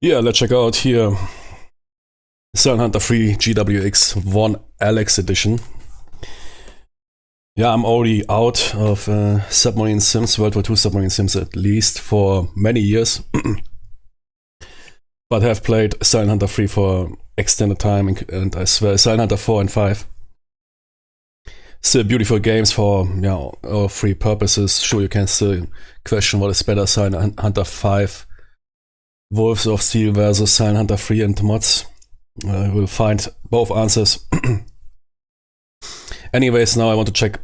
Yeah, let's check out here Sun Hunter 3 GWX Onealex edition. Yeah, I'm already out of submarine sims, World War II submarine sims at least for many years. But have played Silent Hunter 3 for extended time and as well Silent Hunter 4 and 5. Still beautiful games for all three purposes. Sure, you can still question what is better, Silent Hunter 5 Wolves of Steel versus Silent Hunter 3 and mods. We'll find both answers. Anyways, now I want to check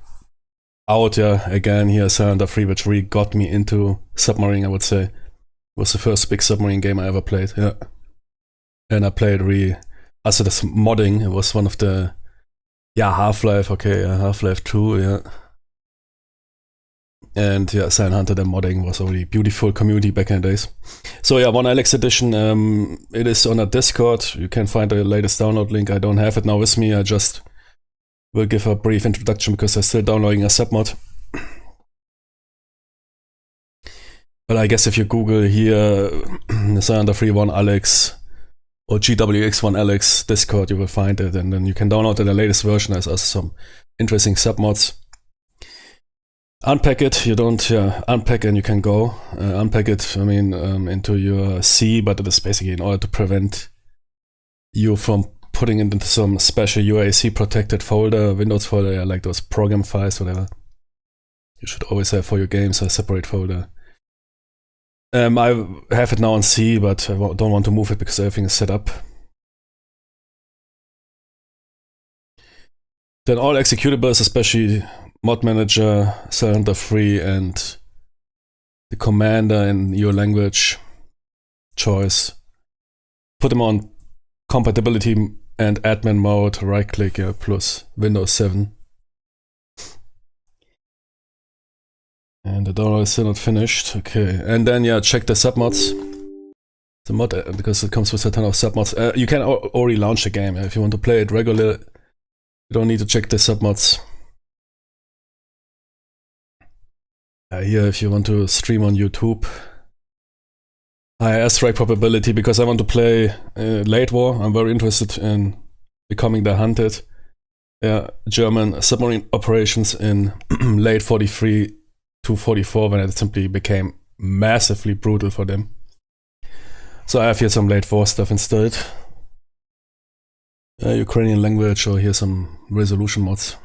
out again here Silent Hunter 3, which really got me into submarine, I would say. It was the first big submarine game I ever played, yeah. And I played also this modding, it was one of the Half-Life, Half-Life 2, yeah. And yeah, Silent Hunter, the modding was already beautiful community back in the days. So yeah, Onealex edition, it is on a Discord. You can find the latest download link. I don't have it now with me. I just will give a brief introduction because I'm still downloading a submod. But I guess if you Google here Silent Hunter 3 Onealex or GWX Onealex Discord, you will find it, and then you can download the latest version. There's also some interesting submods. Unpack it, you don't unpack and you can go. Unpack it, I mean, into your C, but it is basically in order to prevent you from putting it into some special UAC protected folder, Windows folder, like those program files, whatever. You should always have for your games a separate folder. I have it now on C, but I don't want to move it because everything is set up. Then all executables, especially Mod Manager, Silent Hunter 3, and the commander in your language choice. Put them on compatibility and admin mode, right click, plus Windows 7. And the download is still not finished. Okay, and then check the submods. The mod, because it comes with a ton of submods. You can already launch the game. If you want to play it regular, you don't need to check the submods. Here, if you want to stream on YouTube, high airstrike probability, because I want to play late war. I'm very interested in becoming the hunted German submarine operations in late 43 to 44, when it simply became massively brutal for them. So I have here some late war stuff installed. Ukrainian language, or here some resolution mods.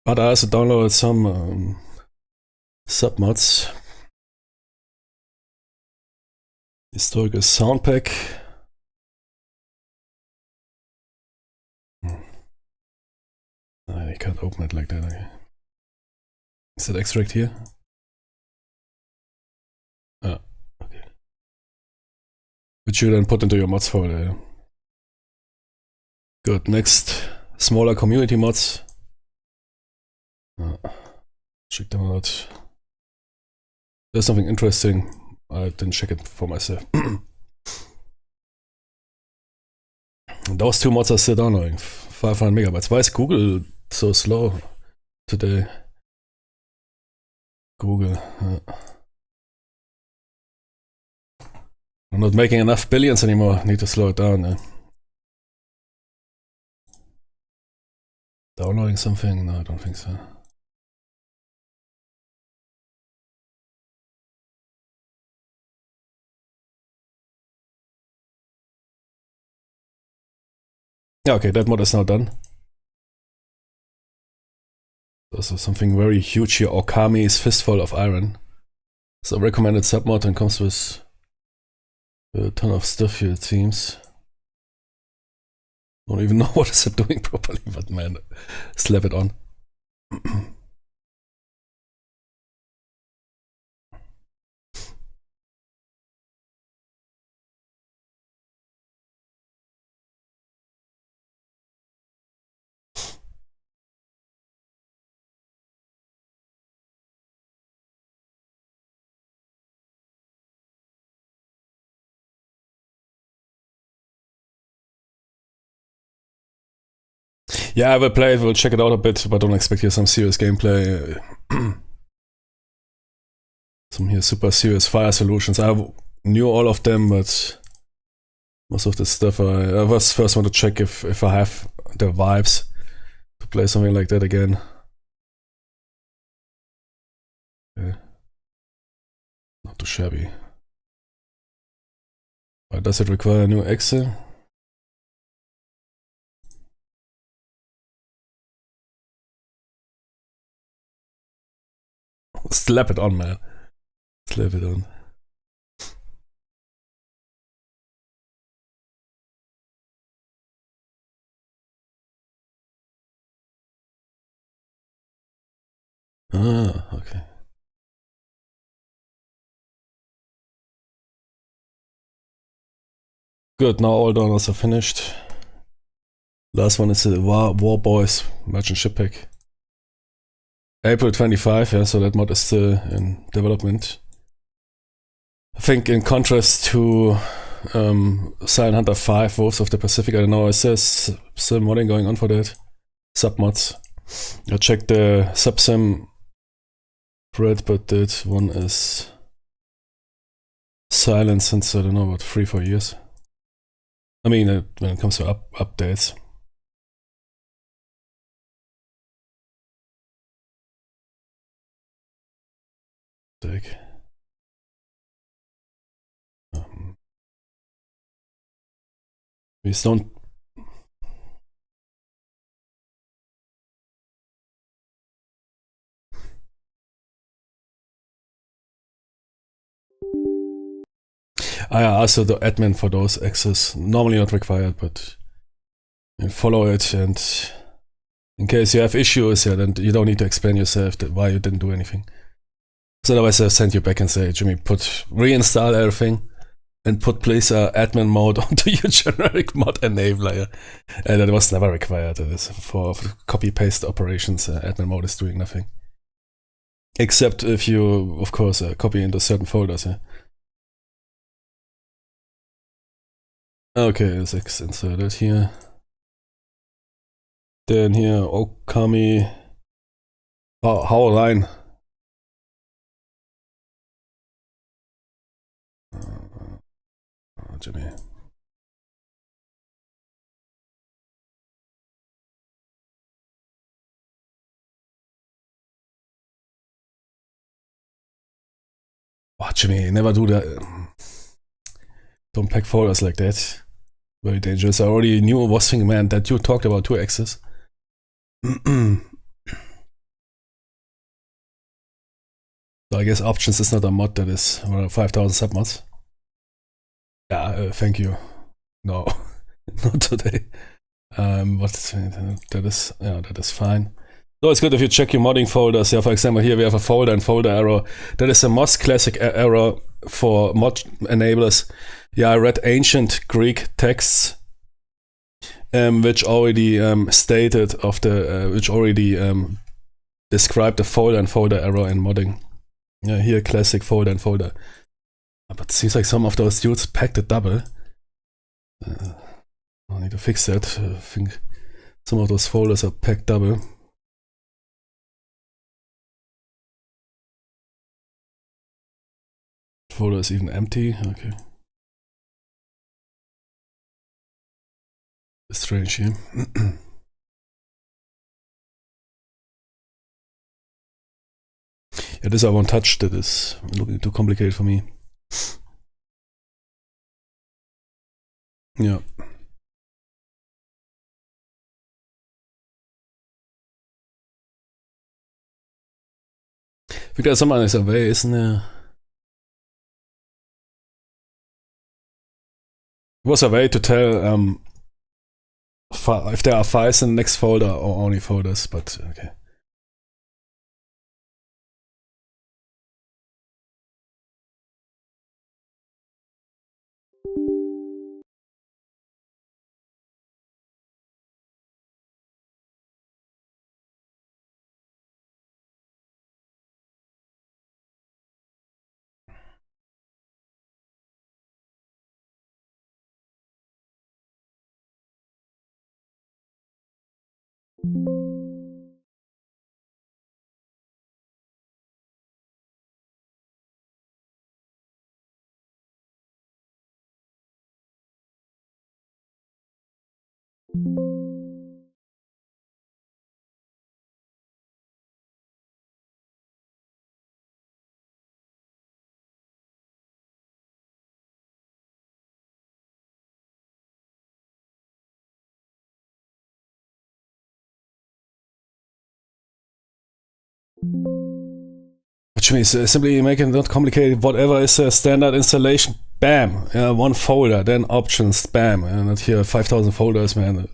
But I also downloaded some submods. Historical sound pack. I can't open it like that. Okay. Is that extract here? Ah, okay. Which you then put into your mods folder. Good. Next, smaller community mods. Check them out. There's something interesting. I didn't check it for myself. Those two mods are still downloading. 500 megabytes. Why is Google so slow today? Google. I'm not making enough billions anymore. Need to slow it down. Downloading something? No, I don't think so. Yeah, okay, that mod is now done. Also something very huge here, Okami's Fistful of Iron. So recommended submod, and comes with a ton of stuff here, it seems. Don't even know what is it doing properly, but man, slap it on. Yeah, I will play it, we'll check it out a bit, but don't expect here some serious gameplay. some here super serious fire solutions. I knew all of them, but most of the stuff I was first want to check if I have the vibes to play something like that again. Okay. Not too shabby. But does it require a new Excel? Slap it on, man. Slap it on. Ah, okay. Good, now all donors are finished. Last one is the War Boys Merchant Ship Pack. April 25, yeah, so that mod is still in development. I think in contrast to Silent Hunter 5, Wolves of the Pacific, I don't know, is there still modding going on for that? Submods. I checked the subsim thread, but that one is silent since, I don't know, about 3-4 years. I mean, when it comes to updates. Take. Please don't. I also the admin for those access. Normally not required, but you follow it, and in case you have issues, yeah, then you don't need to explain yourself why you didn't do anything. So otherwise I'll send you back and say, Jimmy, reinstall everything and put please admin mode onto your generic mod enabler. And that was never required. It is for copy paste operations. Admin mode is doing nothing. Except if you, of course, copy into certain folders. Yeah. Okay, it's inserted here. Then here, Okami. How line. Jimmy. Oh, Jimmy, never do that. Don't pack folders like that. Very dangerous. I already knew it was thing, man, that you talked about 2x's. So I guess options is not a mod, that is 5,000 submods. Yeah, thank you. No, not today. That is fine. So it's good if you check your modding folders. Yeah, for example, here we have a folder and folder error. That is a Moss classic error for mod enablers. Yeah, I read ancient Greek texts, which already stated of the, which already described the folder and folder error in modding. Yeah, here classic folder and folder. But it seems like some of those dudes packed it double. I need to fix that. I think some of those folders are packed double. Folder is even empty. Okay. Strange here. Yeah, this I won't touch. That is looking too complicated for me. Yeah. I think there's someone is away, isn't there? It was a way to tell if there are files in the next folder or only folders, but okay. Which means simply make it not complicated. Whatever is a standard installation, bam, yeah, one folder, then options, bam, and not here 5,000 folders, man.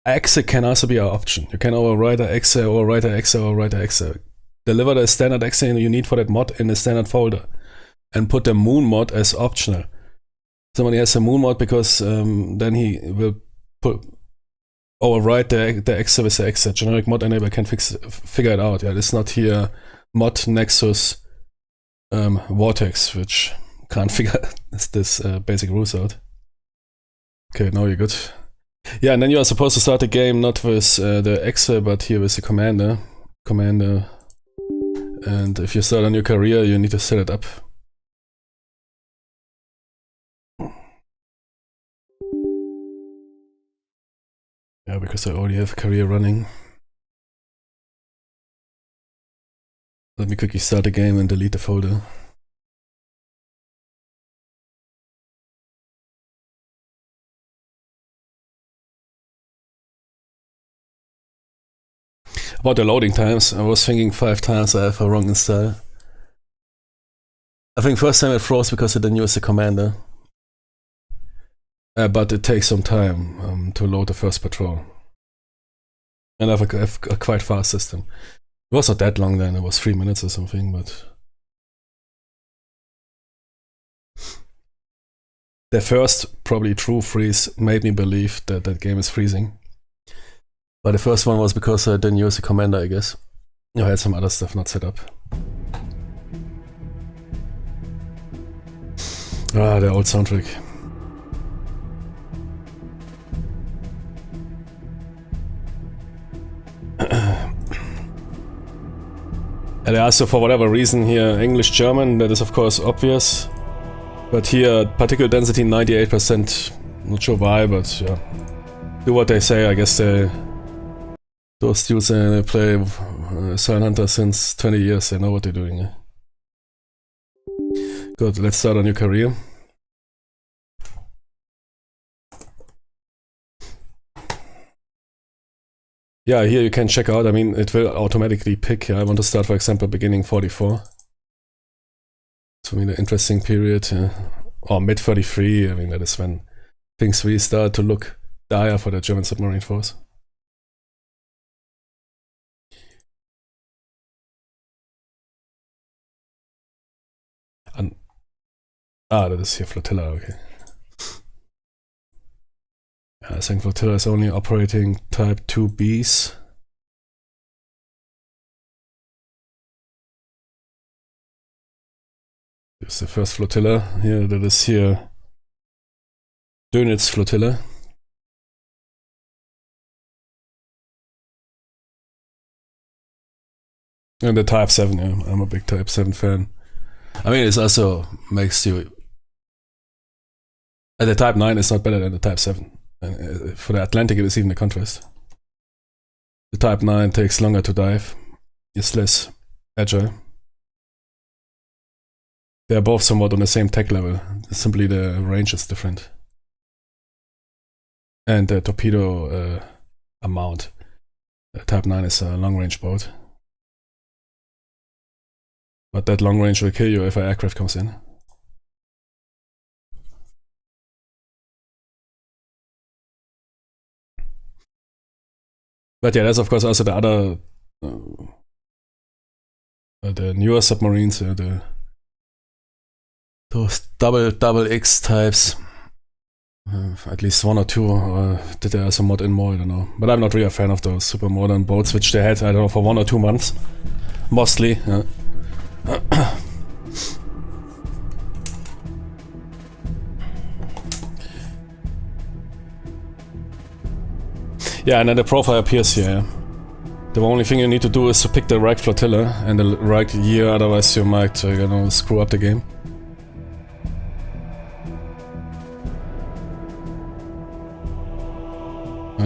Exe can also be an option. You can overwrite a exe, overwrite a exe, overwrite a exe. Deliver the standard exe you need for that mod in the standard folder, and put the moon mod as optional. Somebody has a moon mod because then he will overwrite the exe with the exe. Generic mod enabler can figure it out. Yeah, it's not here mod nexus vortex, which can't figure this basic rules out. Okay, now you're good. Yeah, and then you are supposed to start the game not with the exe, but here with the commander. And if you start a new career, you need to set it up. Yeah, because I already have a career running. Let me quickly start the game and delete the folder. About the loading times, I was thinking 5 times I have a wrong install. I think first time it froze because I didn't use the commander. But it takes some time to load the first patrol. And I have a quite fast system. It was not that long then, it was 3 minutes or something, but... The first, probably true freeze made me believe that that game is freezing. But the first one was because I didn't use the commander, I guess. I had some other stuff not set up. Ah, the old soundtrack. And also for whatever reason here, English, German, that is of course obvious. But here, particle density 98%, not sure why, but yeah. Do what they say, I guess those dudes they play Silent Hunter since 20 years, they know what they're doing. Yeah. Good, let's start a new career. Yeah, here you can check out, I mean, it will automatically pick. I want to start, for example, beginning 44. It's for me the interesting period, or mid 33, I mean, that is when things really start to look dire for the German submarine force. That is here flotilla, okay. I think flotilla is only operating type 2Bs. Here's the first flotilla here, that is here Dönitz flotilla. And the type 7, yeah, I'm a big type 7 fan. I mean, it also makes you... the type 9 is not better than the type 7. For the Atlantic it is even a contrast. The type 9 takes longer to dive, is less agile. They are both somewhat on the same tech level, simply the range is different. And the torpedo amount. Type 9 is a long range boat. But that long range will kill you if an aircraft comes in. But yeah, there's of course also the other, the newer submarines, those double X types. At least 1 or 2 did there some mod in more, I don't know. But I'm not really a fan of those super modern boats, which they had, I don't know, for 1 or 2 months. Mostly, yeah. Yeah, and then the profile appears here. The only thing you need to do is to pick the right flotilla and the right year, otherwise you might, screw up the game.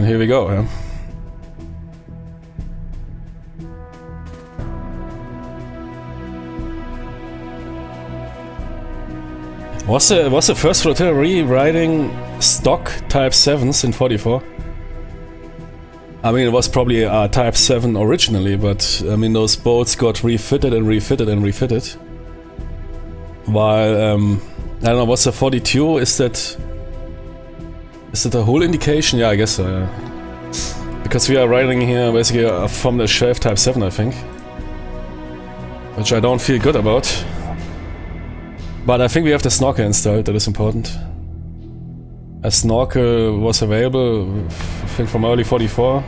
here we go. Yeah. Was the first flotilla rewriting stock Type 7s in 44? I mean, it was probably a Type 7 originally, but I mean, those boats got refitted and refitted and refitted. While, I don't know, what's the 42? Is that a whole indication? Yeah, I guess so, yeah. Because we are riding here basically from the shelf Type 7, I think. Which I don't feel good about. But I think we have the snorkel installed, that is important. A snorkel was available, I think, from early 44.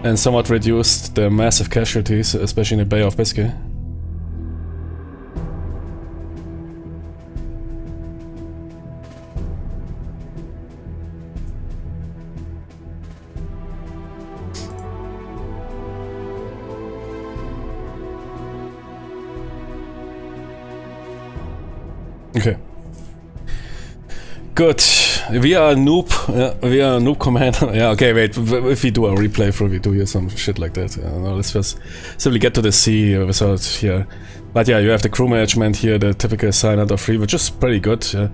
And somewhat reduced the massive casualties, especially in the Bay of Biscay. Okay. Good. We are a noob. We are a noob commander. Yeah, okay, wait. If we do a replay through, we do here some shit like that. No, let's just simply get to the sea without here. But yeah, you have the crew management here, the typical silent of free, which is pretty good. Yeah.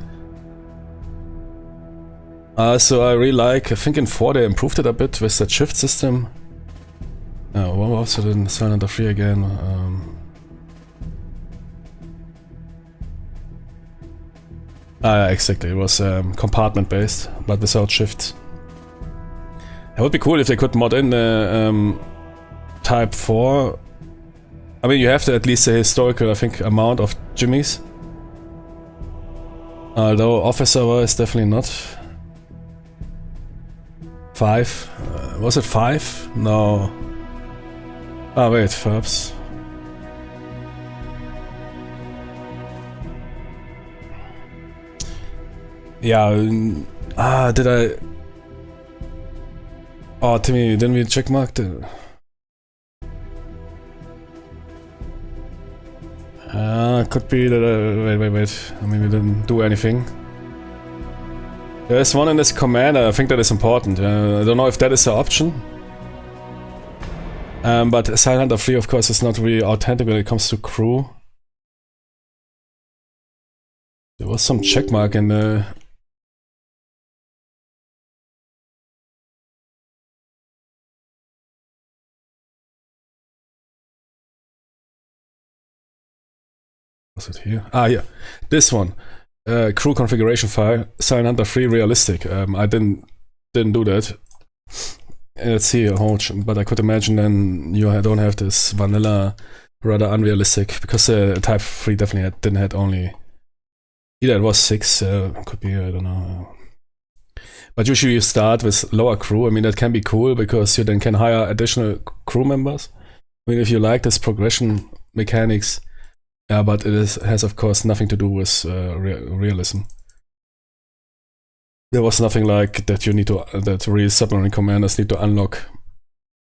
So I really like, I think in 4 they improved it a bit with the shift system. What was it in silent of free again? Exactly, it was compartment based, but without shifts. It would be cool if they could mod in the Type 4. I mean, you have to at least a historical, I think, amount of jimmies. Although officer-wise, definitely not. 5? Was it 5? No. Ah, wait, perhaps. Yeah, did I... Oh, Timmy, didn't we checkmark the... Could be that wait. I mean, we didn't do anything. There's one in this commander, I think that is important. I don't know if that is an option. But Silent of Free, of course, is not really authentic when it comes to crew. There was some checkmark in the... Was it here? Ah, yeah. This one. Crew configuration file. Silent of Free realistic. I didn't do that. Let's see how much, but I could imagine then you don't have this vanilla, rather unrealistic, because Type 3 definitely didn't have only... Either it was 6, could be, I don't know. But usually you start with lower crew. I mean, that can be cool, because you then can hire additional crew members. I mean, if you like this progression mechanics, yeah, but it has of course nothing to do with realism. There was nothing like that you need to, that real submarine commanders need to unlock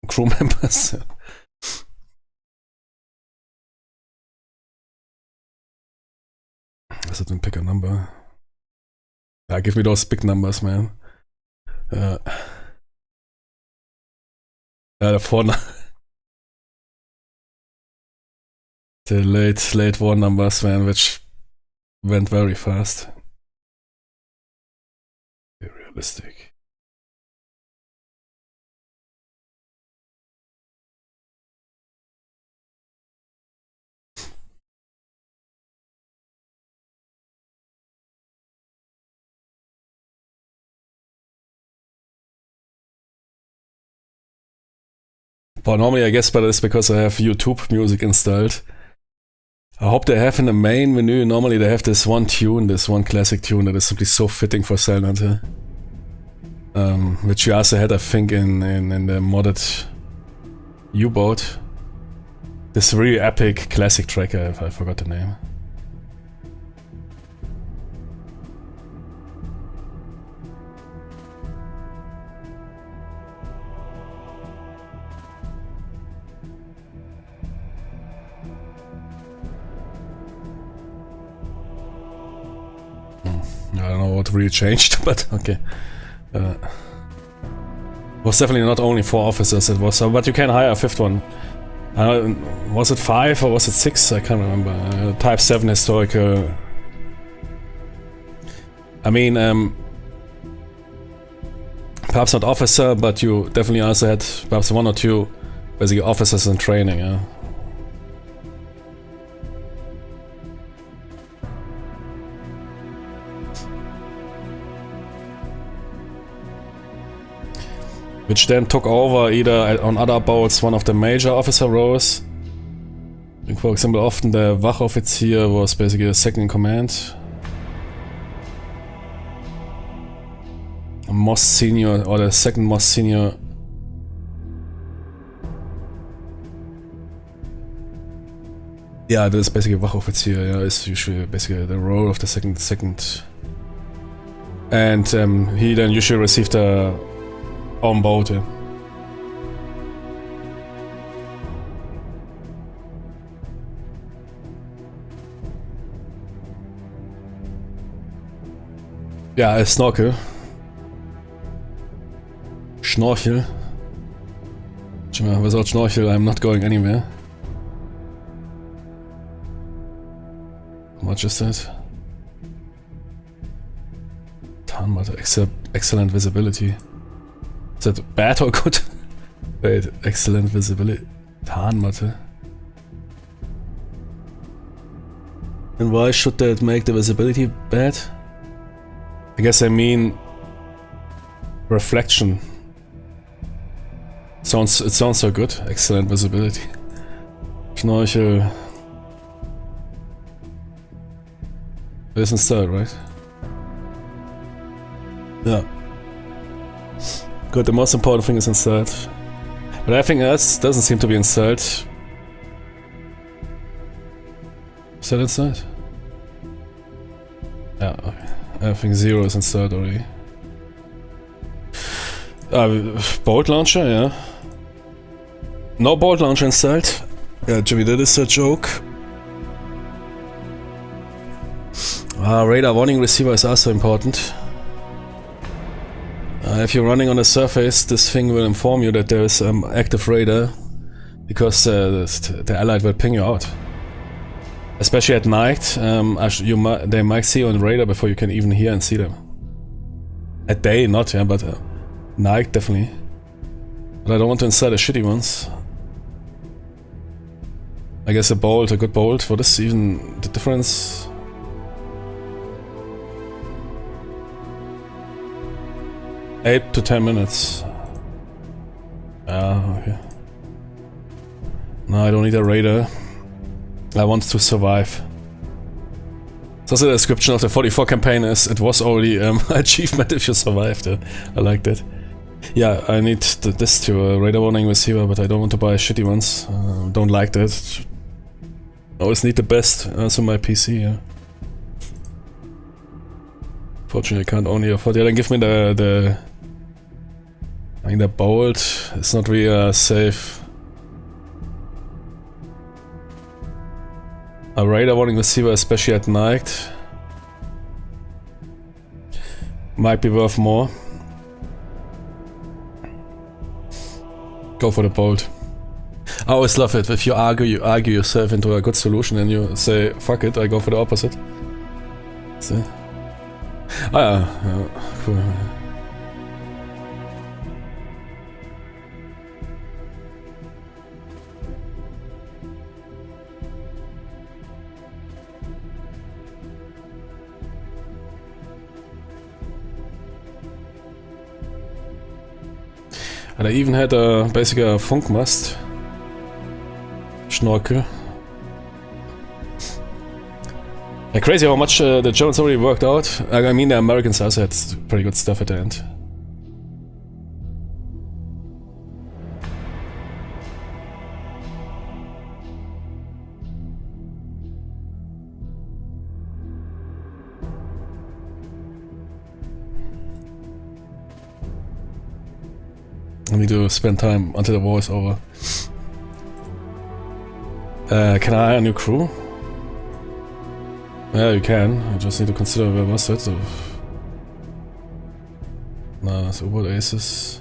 crew members. Does it then pick a number? Yeah, give me those big numbers, man. The 4... The late war numbers, man, which went very fast. Very realistic. But normally I guess, but it's because I have YouTube music installed. I hope they have in the main menu, normally they have this one tune, this one classic tune that is simply so fitting for Silent Hill. Which you also had, I think, in the modded U-boat. This really epic classic track, I forgot the name. I don't know what really changed, but okay. It was definitely not only 4 officers, it was, but you can hire a 5th one. Was it 5 or was it 6? I can't remember. Type 7 historical. I mean, perhaps not officer, but you definitely also had perhaps 1 or 2 basically officers in training, yeah. Which then took over either on other boats one of the major officer roles. For example, often the Wachoffizier was basically the 2nd in command. Most senior, or the 2nd most senior. Yeah, this is basically Wachoffizier, yeah, is usually basically the role of the second. And he then usually received a own boat, yeah. Ja, Snorkel. Schnorchel. Without Schnorchel, I'm not going anywhere. How much is that? Tarnmatte, excellent visibility. Is that bad or good? Wait, excellent visibility. Tarnmatte. And why should that make the visibility bad? I guess I mean reflection. It sounds so good. Excellent visibility. Schnorchel. This instead, right? Yeah. Good, the most important thing is installed. But everything else doesn't seem to be installed. Is that installed? Yeah, okay. Everything 0 is installed already. Bolt launcher, yeah. No bolt launcher installed. Yeah, Jimmy, that is a joke. Radar warning receiver is also important. If you're running on the surface, this thing will inform you that there is active radar, because the allied will ping you out. Especially at night, they might see you on radar before you can even hear and see them. At day, not, yeah, but night definitely. But I don't want to install the shitty ones. I guess a good bolt. What is even the difference? Eight to 10 minutes. Okay. No, I don't need a radar. I want to survive. So the description of the 44 campaign is, it was already achievement if you survived. I like that. Yeah, I need this to radar warning receiver, but I don't want to buy shitty ones. Don't like that. I always need the best. Also my PC, yeah. Fortunately, I can't only afford. Yeah, then give me the I mean, the bolt is not really safe. A radar warning receiver, especially at night, might be worth more. Go for the bolt. I always love it if you argue yourself into a good solution and you say, fuck it, I go for the opposite. See? Ah, yeah, cool. And I even had basically a Funkmast. Schnorkel. Yeah, crazy how much the Germans already worked out. I mean, the Americans also had pretty good stuff at the end. I need to spend time until the war is over. Can I hire a new crew? Yeah, you can. I just need to consider where was it. Nah, it's U-Boat Aces.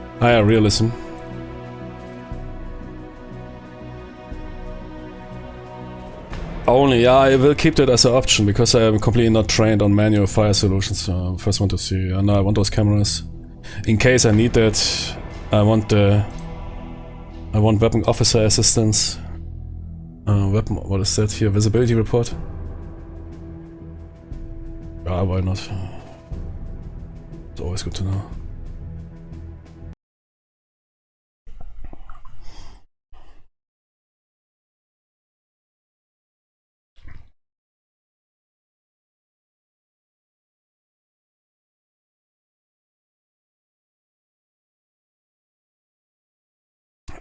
Higher realism. Only, yeah, I will keep that as an option because I am completely not trained on manual fire solutions. So first want to see, and I want those cameras. In case I need that, I want weapon officer assistance. Weapon, what is that here? Visibility report? Yeah, why not? It's always good to know.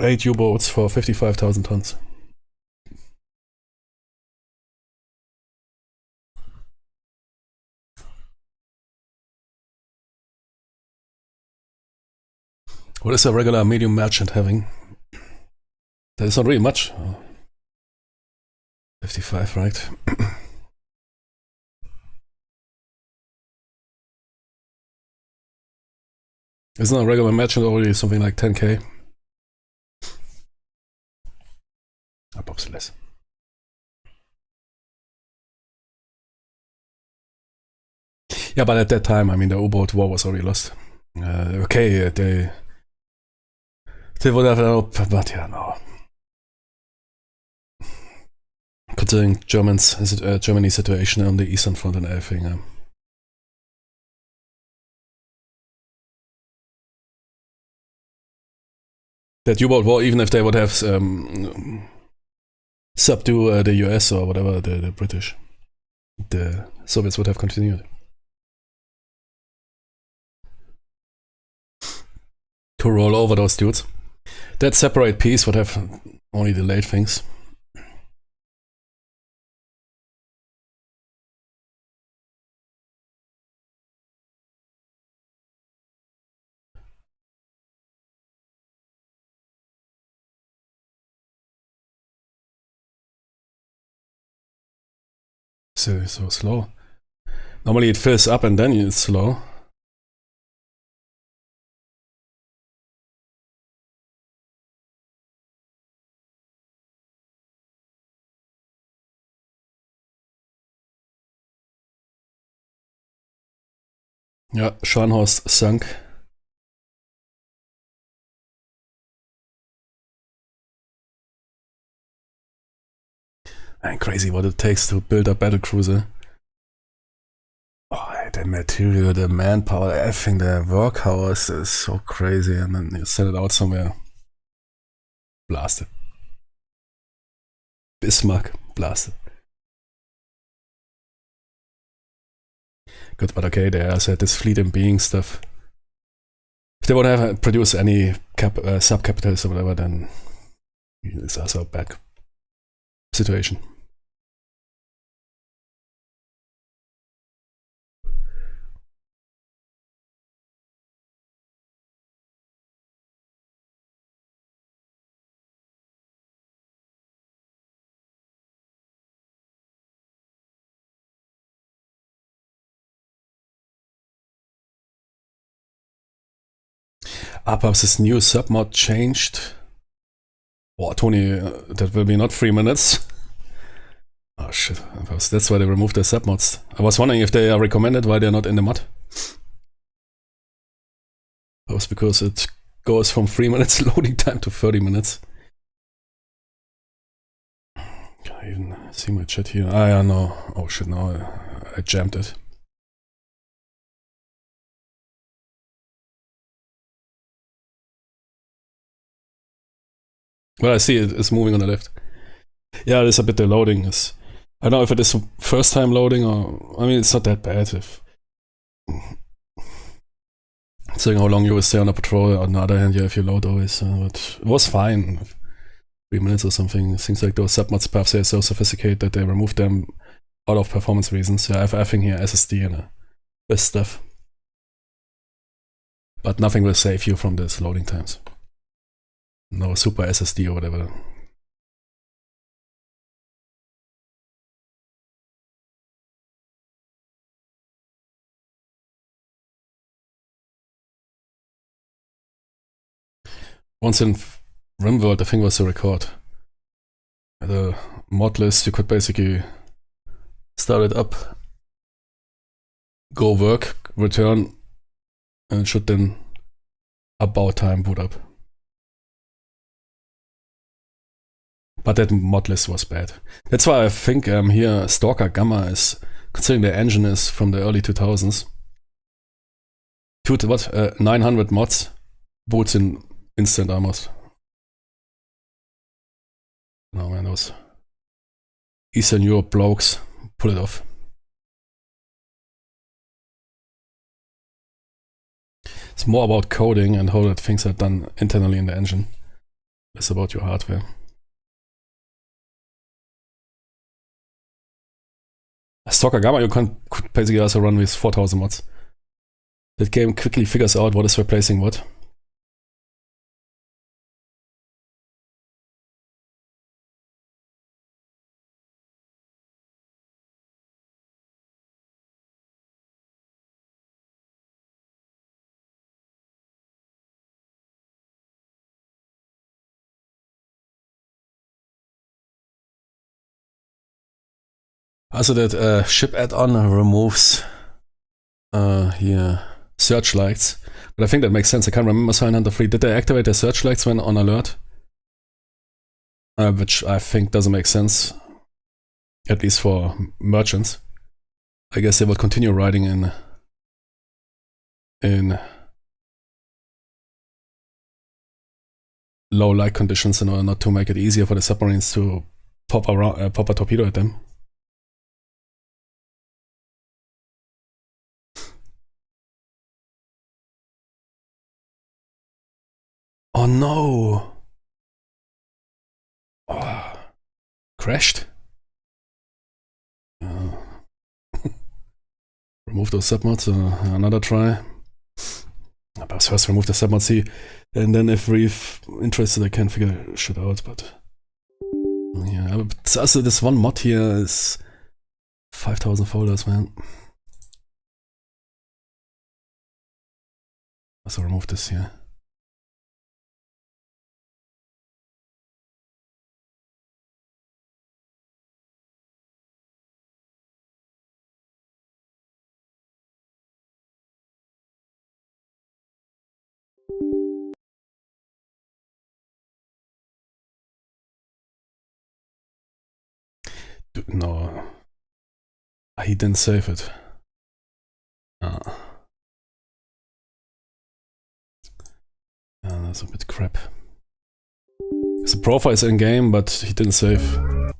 Eight U-boats for 55,000 tons. What is a regular medium merchant having? That is not really much. 55, right? Isn't a regular merchant already something like 10k? Perhaps less. Yeah, but at that time, I mean, the U-boat war was already lost. Okay, they would have helped, but yeah, no. Considering Germany's situation on the Eastern Front and everything. That U-boat war, even if they would have subdue the US or whatever, the British, the Soviets would have continued. To roll over those dudes. That separate piece would have only delayed things. So slow. Normally it fills up and then it's slow. Yeah, Scharnhorst sunk. And crazy what it takes to build a battlecruiser. Oh, the material, the manpower, everything, the work hours is so crazy, and then you send it out somewhere. Blasted. Bismarck, blasted. Good, but okay, they also had this fleet and being stuff. If they would have produced any sub-capitals or whatever, then it's also a bad situation. Perhaps this new submod changed. Oh, Tony, that will be not 3 minutes. Oh shit, that's why they removed the submods. I was wondering if they are recommended, why they're not in the mod. That was because it goes from 3 minutes loading time to 30 minutes. Can I even see my chat here? Ah, yeah, no. Oh shit, no, I jammed it. Well, I see it is moving on the left. Yeah, it's a bit the loading is. I don't know if it is first time loading or. I mean, it's not that bad if. Saying how long you will stay on a patrol. On the other hand, yeah, if you load always. But it was fine. 3 minutes or something. Things like those submods, perhaps they're so sophisticated that they removed them out of performance reasons. Yeah, I have everything here SSD and this stuff. But nothing will save you from this loading times. No super SSD or whatever. once in RimWorld, I think was the record. The mod list, you could basically start it up, go work, return, and it should then about time boot up. But that mod list was bad. That's why I think here Stalker Gamma is, considering the engine is from the early 2000s. 900 mods, boots in instant almost. No man, those Eastern Europe blokes pull it off. It's more about coding and how that things are done internally in the engine. Less about your hardware. Stalker Gamma you could basically also run with 4000 mods. That game quickly figures out what is replacing what. Also that ship add-on removes here searchlights, but I think that makes sense. I can't remember Silent Hunter 3. Did they activate their searchlights when on alert? Which I think doesn't make sense, at least for merchants. I guess they will continue riding in low light conditions in order not to make it easier for the submarines to pop a torpedo at them. Oh no! Oh. Crashed? Remove those submods, another try. But first remove the submod C, and then if we're interested I can figure shit out, but... Yeah, also this one mod here is 5000 folders, man. Also remove this here. No. He didn't save it. That's a bit crap. The profile is in game, but he didn't save. You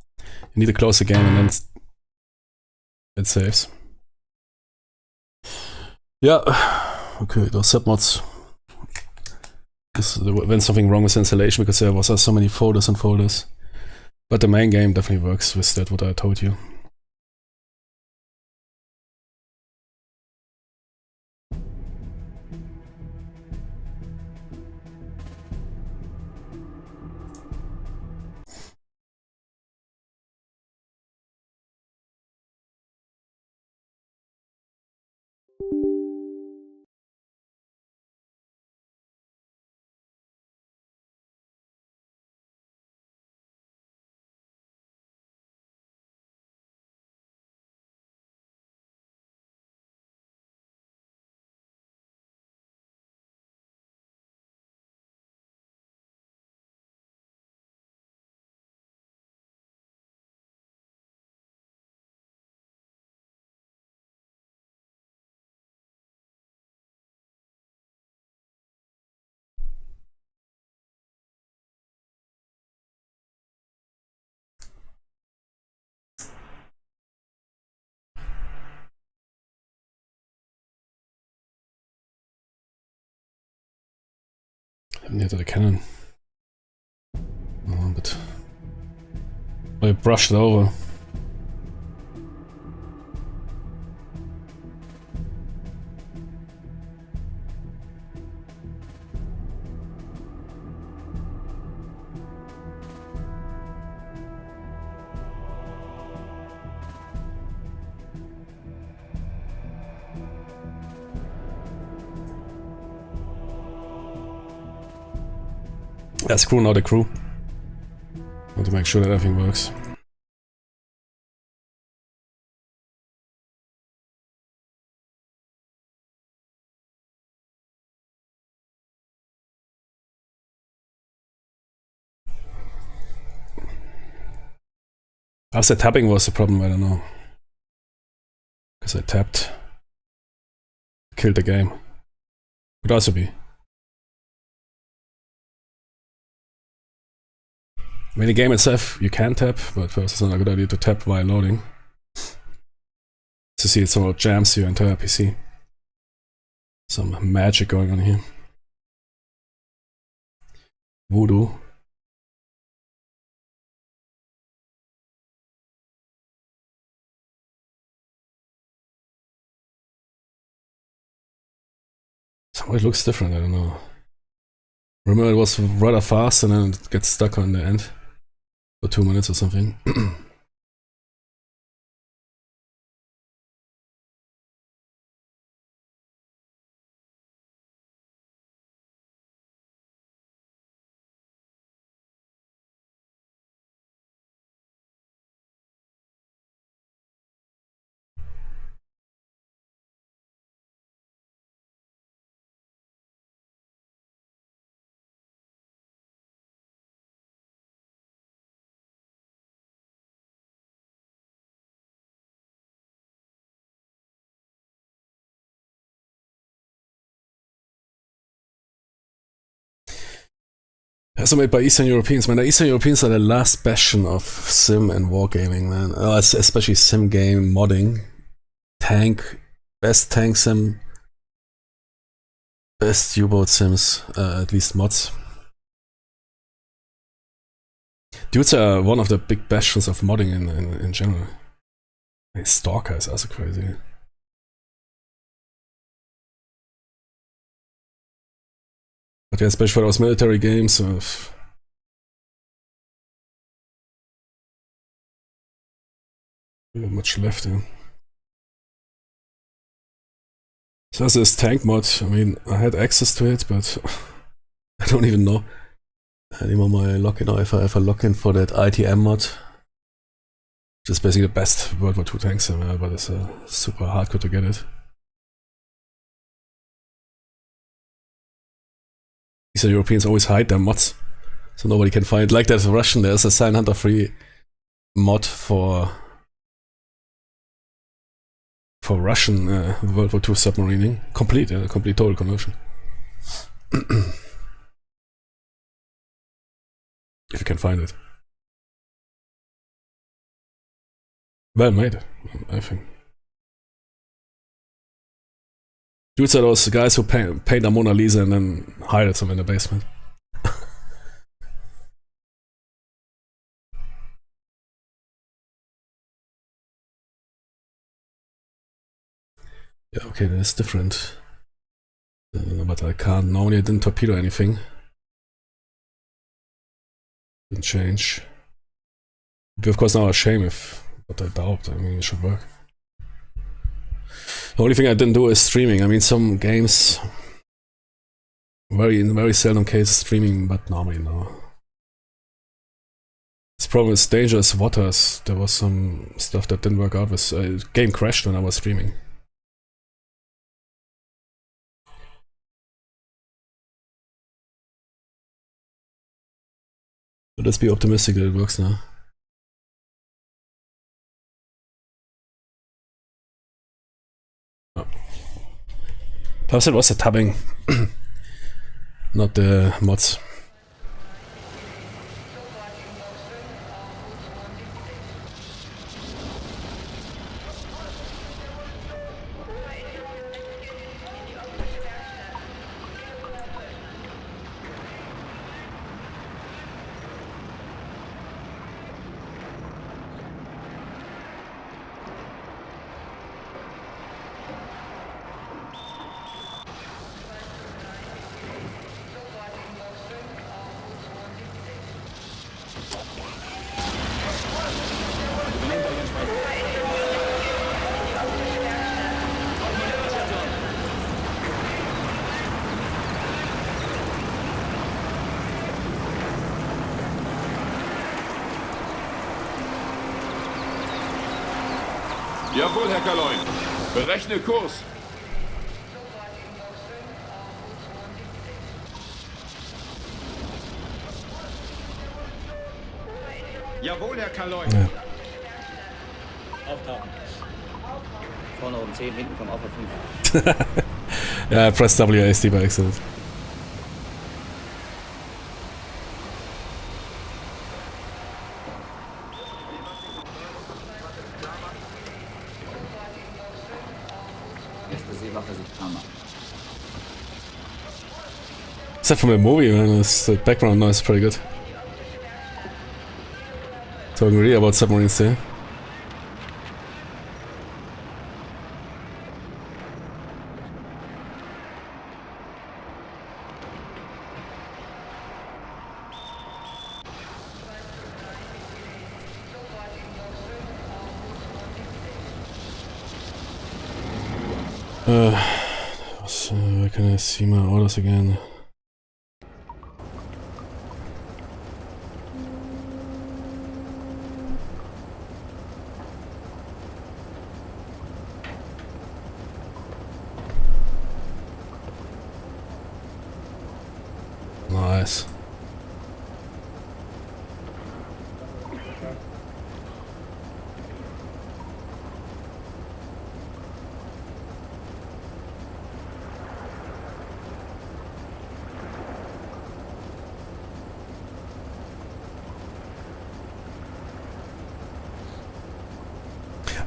need to close the game and then it saves. Yeah. Okay, those submods. There went something wrong with installation because there was so many folders and folders. But the main game definitely works with that, what I told you. Near to the cannon. Oh, but I brushed it over. That's crew, not a crew. Want to make sure that everything works. Perhaps the tapping was the problem, I don't know. Because I tapped. Killed the game. Could also be. I mean, the game itself, you can tap, but first it's not a good idea to tap while loading. To see it somehow jams your entire PC. Some magic going on here. Voodoo. Somehow it looks different, I don't know. Remember it was rather fast and then it gets stuck on the end. For 2 minutes or something. So made by Eastern Europeans, man. The Eastern Europeans are the last bastion of sim and wargaming, man. Especially sim game modding. Best tank sim. Best U-boat sims, at least mods. Dudes are one of the big bastions of modding in general. Hey, Stalker is also crazy. But yeah, especially for those military games, much left, yeah. So there's this tank mod. I mean, I had access to it, but I don't even know anymore my login, or if I ever log in for that ITM mod. Which is basically the best World War II tank sim, but it's super hardcore to get it. These Europeans always hide their mods, so nobody can find. Like that Russian, there's a Silent Hunter 3 mod for Russian World War II submarining. Complete total conversion. If you can find it. Well made, I think. Dudes are those guys who paint a Mona Lisa and then hide some in the basement. Yeah, okay, that's different. But I can't. Normally I didn't torpedo anything. Didn't change. It'd be of course now a shame if, but I doubt. I mean, it should work. The only thing I didn't do is streaming. I mean, some games, in very seldom cases streaming, but normally no. This problem is Dangerous Waters. There was some stuff that didn't work out with. Game crashed when I was streaming. So let's be optimistic that it works now. Oh. Perhaps it was the tabbing, not the mods. Jawohl, Herr Kaloin. Berechne Kurs. Jawohl, Herr Kaloin. Ja. Auftauchen. Vorne um 10, hinten kommen auf 5. Ja, press WASD by accident. Erste Seewache sieht Hammer. Is that from a movie, man? The background noise is pretty good. Talking really about submarines there. Where can I see my orders again? Nice.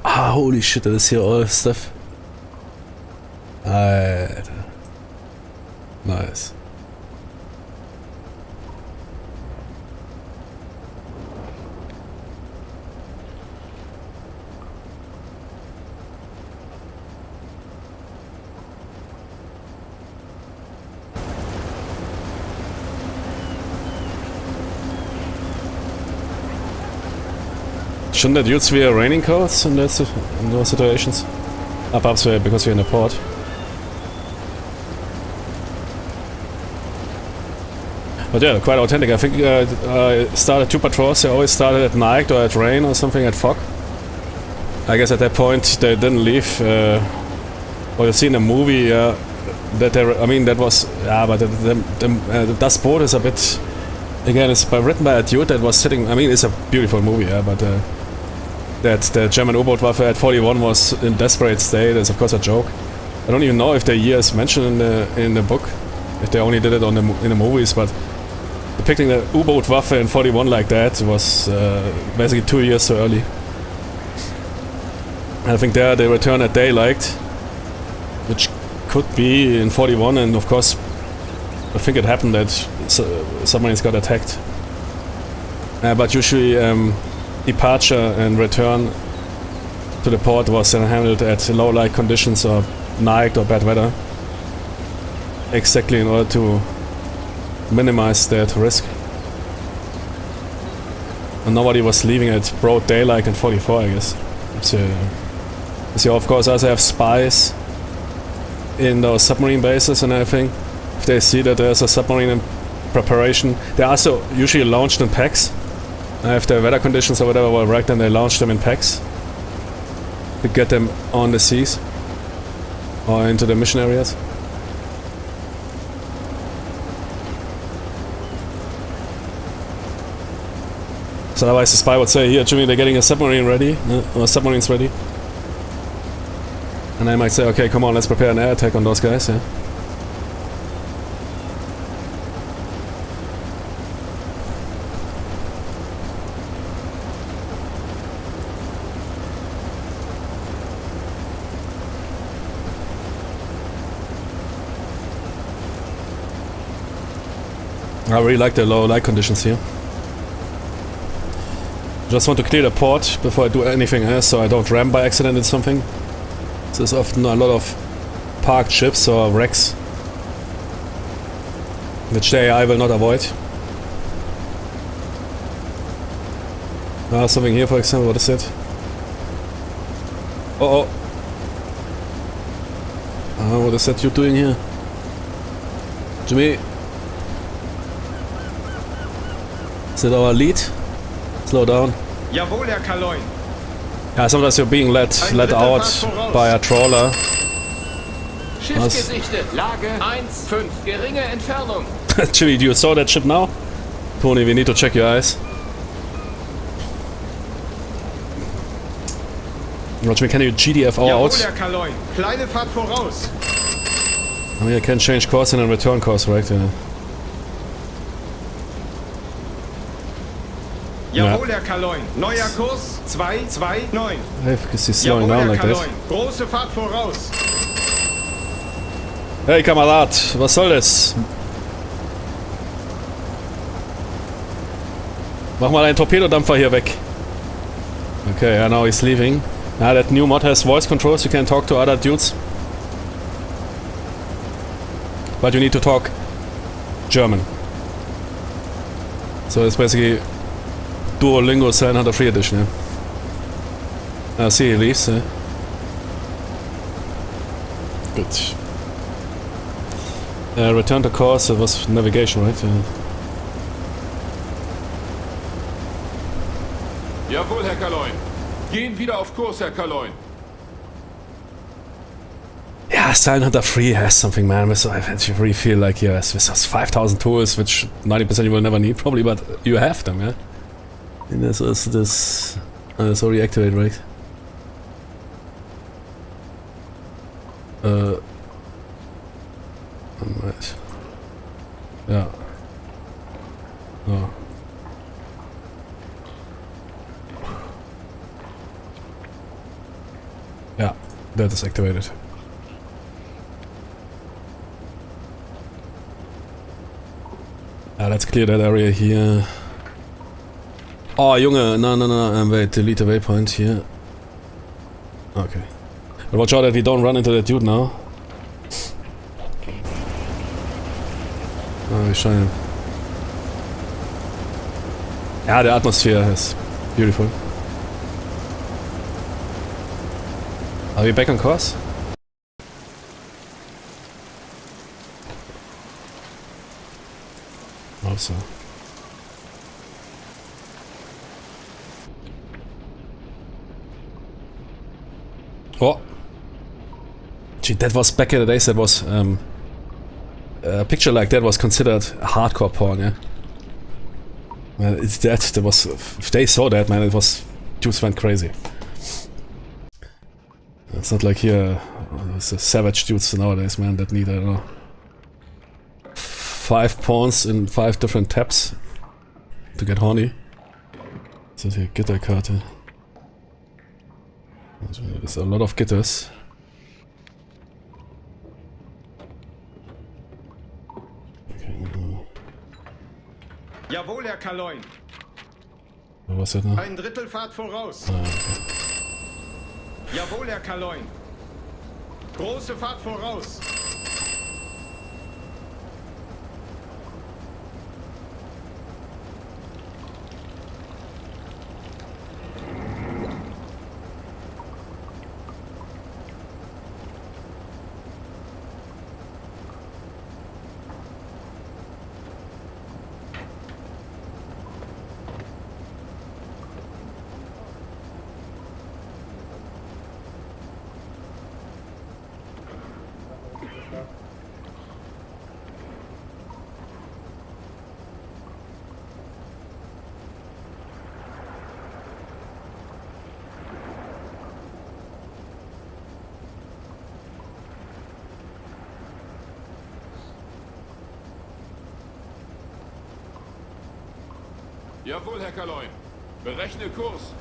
Ah, holy shit, that is here all stuff. Alter. Nice. Shouldn't that use via raining codes in those situations? Perhaps because we're in a port. But yeah, quite authentic. I think I started 2 patrols. They always started at night or at rain or something at fog. I guess at that point they didn't leave. Well, you see in the movie that they, I mean, that was, yeah, but the Das Boot is a bit, again, it's written by a dude that was sitting, I mean, it's a beautiful movie, yeah, but that the German U-boat Waffe at 41 was in desperate state is of course a joke. I don't even know if the year is mentioned in the book, if they only did it on in the movies, but depicting the U-boat Waffe in 41 like that was basically 2 years too early. I think there they return at daylight, which could be in 41, and of course I think it happened that submarines got attacked. But usually departure and return to the port was then handled at low light conditions or night or bad weather, exactly in order to minimize that risk. And nobody was leaving at broad daylight in 44, I guess. So of course, also have spies in those submarine bases and everything. If they see that there's a submarine in preparation, they are also usually launched in packs. If the weather conditions or whatever were right, then they launch them in packs to get them on the seas or into the mission areas. So otherwise the spy would say, here Jimmy, they're getting a submarine ready, or submarines ready. And I might say, okay, come on, let's prepare an air attack on those guys, yeah. I really like the low light conditions here. Just want to clear the port before I do anything else, so I don't ram by accident in something. There's often a lot of parked ships or wrecks, which the AI will not avoid. Something here, for example. What is it? Oh, what is that you're doing here? Jimmy? Is it our lead? Slow down. Jawohl, Herr Kaloin. Yeah, sometimes you're being led out by a trawler. Schiff gesichtet. Lage 1-5. Geringe Entfernung. Chili, you saw that ship now? Tony, we need to check your eyes. Roger, can you GDFO out? Kleine Fahrt voraus. I mean, I can change course and then return course, right? Jawohl, Herr Kaloin. Neuer Kurs 229. Hey, because he's slowing down like this. Große Fahrt voraus. Hey, Kamerad, was soll das? Mach mal einen Torpedodampfer hier weg. Okay, yeah, now he's leaving. Ah, that new mod has voice controls, you can talk to other dudes. But you need to talk German. So it's basically Duolingo 703 edition, yeah. See, he leaves, yeah. Good. Return to course, it was navigation, right? Jawohl, Herr Kaloin. Gehen wieder auf Kurs, Herr Kaloin. Yeah, 703 has something, man. I really feel like, yes, this has 5,000 tools, which 90% you will never need, probably, but you have them, yeah? And this is this. So reactivate, right? Right. Yeah. Oh. Yeah, that is activated. Let's clear that area here. Oh, Junge, no, wait, delete the waypoint here. Okay. But watch out that we don't run into that dude now. Oh, we shine him. Yeah, the atmosphere is beautiful. Are we back on course? Also. Oh! Gee, that was back in the days, that was, a picture like that was considered hardcore porn, yeah? Man, it's that was, if they saw that, man, it was, dudes went crazy. It's not like here, it's a savage dudes nowadays, man, that need, I don't know, 5 pawns in 5 different tabs to get horny. So here, Gitterkarte. There's a lot of gitters. Jawohl, Herr Kaloin. Was was das noch? Ein Drittel Fahrt voraus. Ah, okay. Jawohl, Herr Kaloin. Große Fahrt voraus. Jawohl, Herr Kaloin. Berechne Kurs.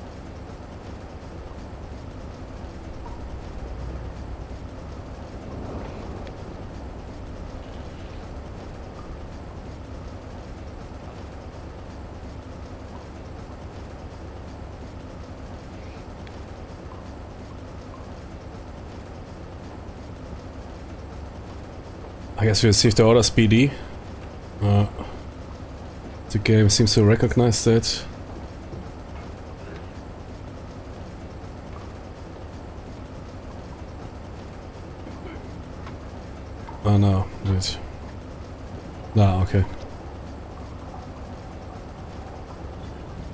I guess we received the order SPD. The game seems to recognize that. Oh no, wait. Ah, okay.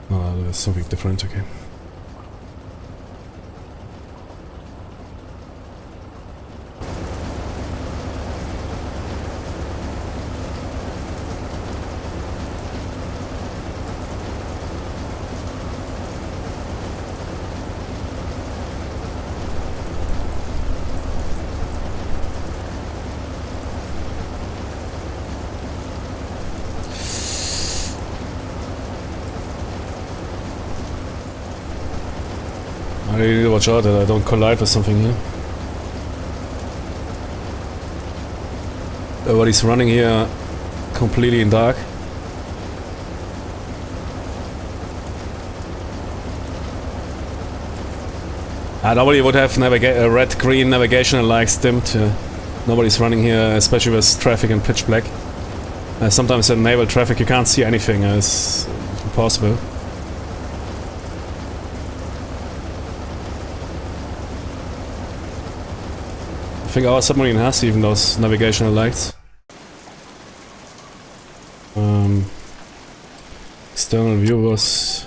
No, there's something different, okay. I need to watch out that I don't collide with something here. Everybody's running here completely in dark. Nobody would have red-green navigational lights dimmed. Nobody's running here, especially with traffic in pitch black. Sometimes in naval traffic you can't see anything, it's impossible. I think our submarine has even those navigational lights. External view was...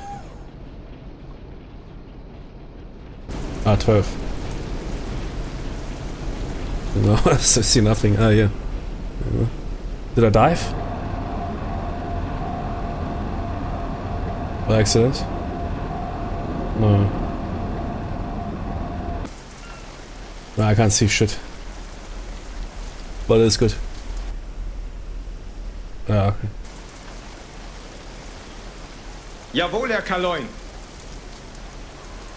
12. No, I see nothing. Yeah. Did I dive? By accident? No. No, I can't see shit. But it's good. Ah, okay. Jawohl, Herr Kaloin.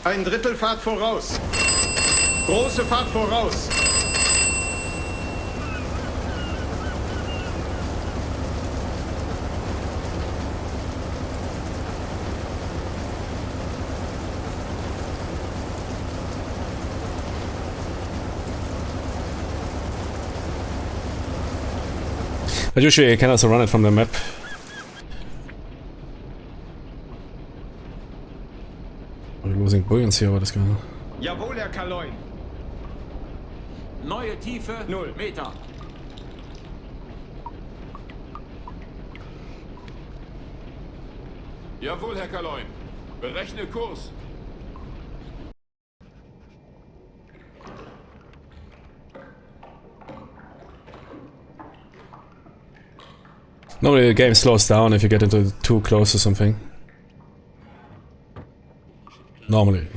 Ein Drittel Fahrt voraus. Große Fahrt voraus. But usually you can also run it from the map. Are we losing buoyancy or what is going on? Jawohl, Herr Kaloin. Neue Tiefe 0 Meter. Jawohl, Herr Kaloin. Berechne Kurs. Normally the game slows down if you get into too close to something. Normally.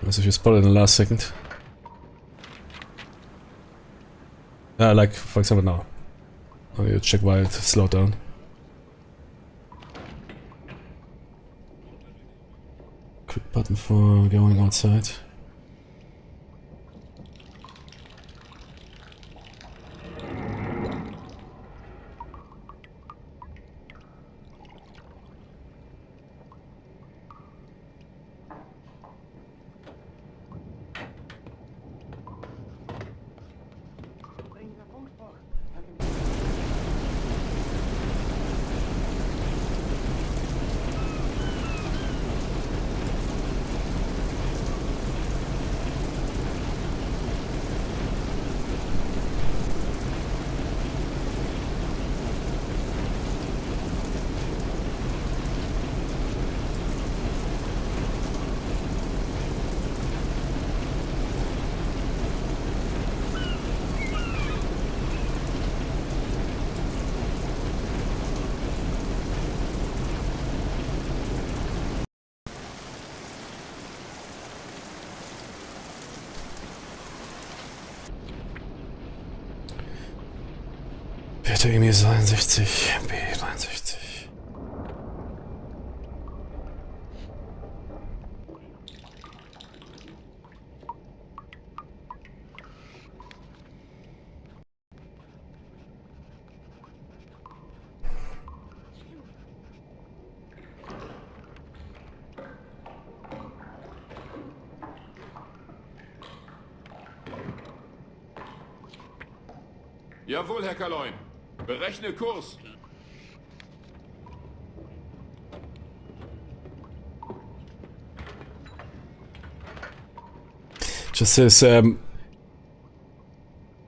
As if you spot it in the last second. Like, for example now. You check why it slowed down. Quick button for going outside. Emil 62, B63. Jawohl, Herr Kaloin. Berechne Kurs. Just this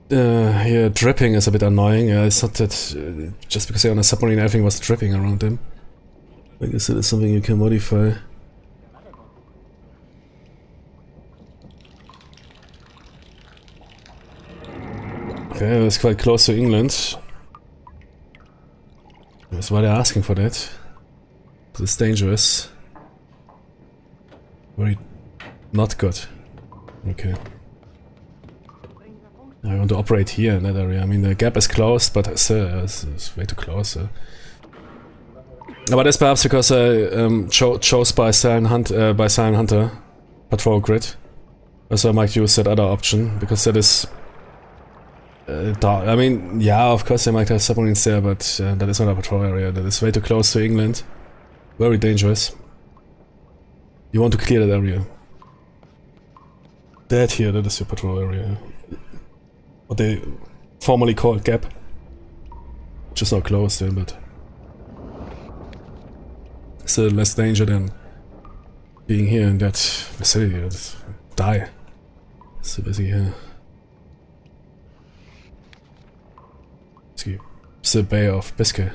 here dripping is a bit annoying. It's not that just because you're on a submarine everything was dripping around him. I guess it is something you can modify. Okay, it's quite close to England. That's why they're asking for that. It's dangerous. Very not good. Okay. I want to operate here in that area. I mean, the gap is closed, but still, it's way too close. But that's perhaps because I chose by Silent Hunter Patrol Grid. So I might use that other option, because that is dark. I mean, yeah, of course they might have submarines there, but that is not a patrol area. That is way too close to England. Very dangerous. You want to clear that area. That here, that is your patrol area. What they formerly called Gap. Which is not closed then, but still less danger than being here in that vicinity. Die. So busy here. It's the Bay of Biscay.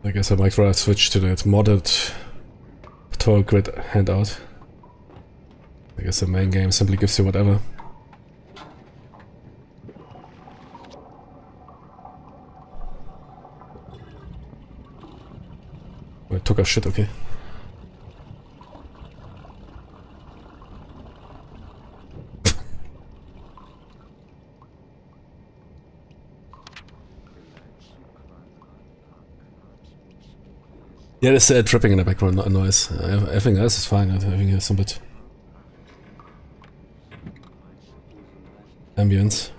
I guess I might rather switch to that modded patrol grid handout. I guess the main game simply gives you whatever. I took a shit, okay. Yeah, there's dripping in the background noise. Everything else is fine. I think there's some bit ambience.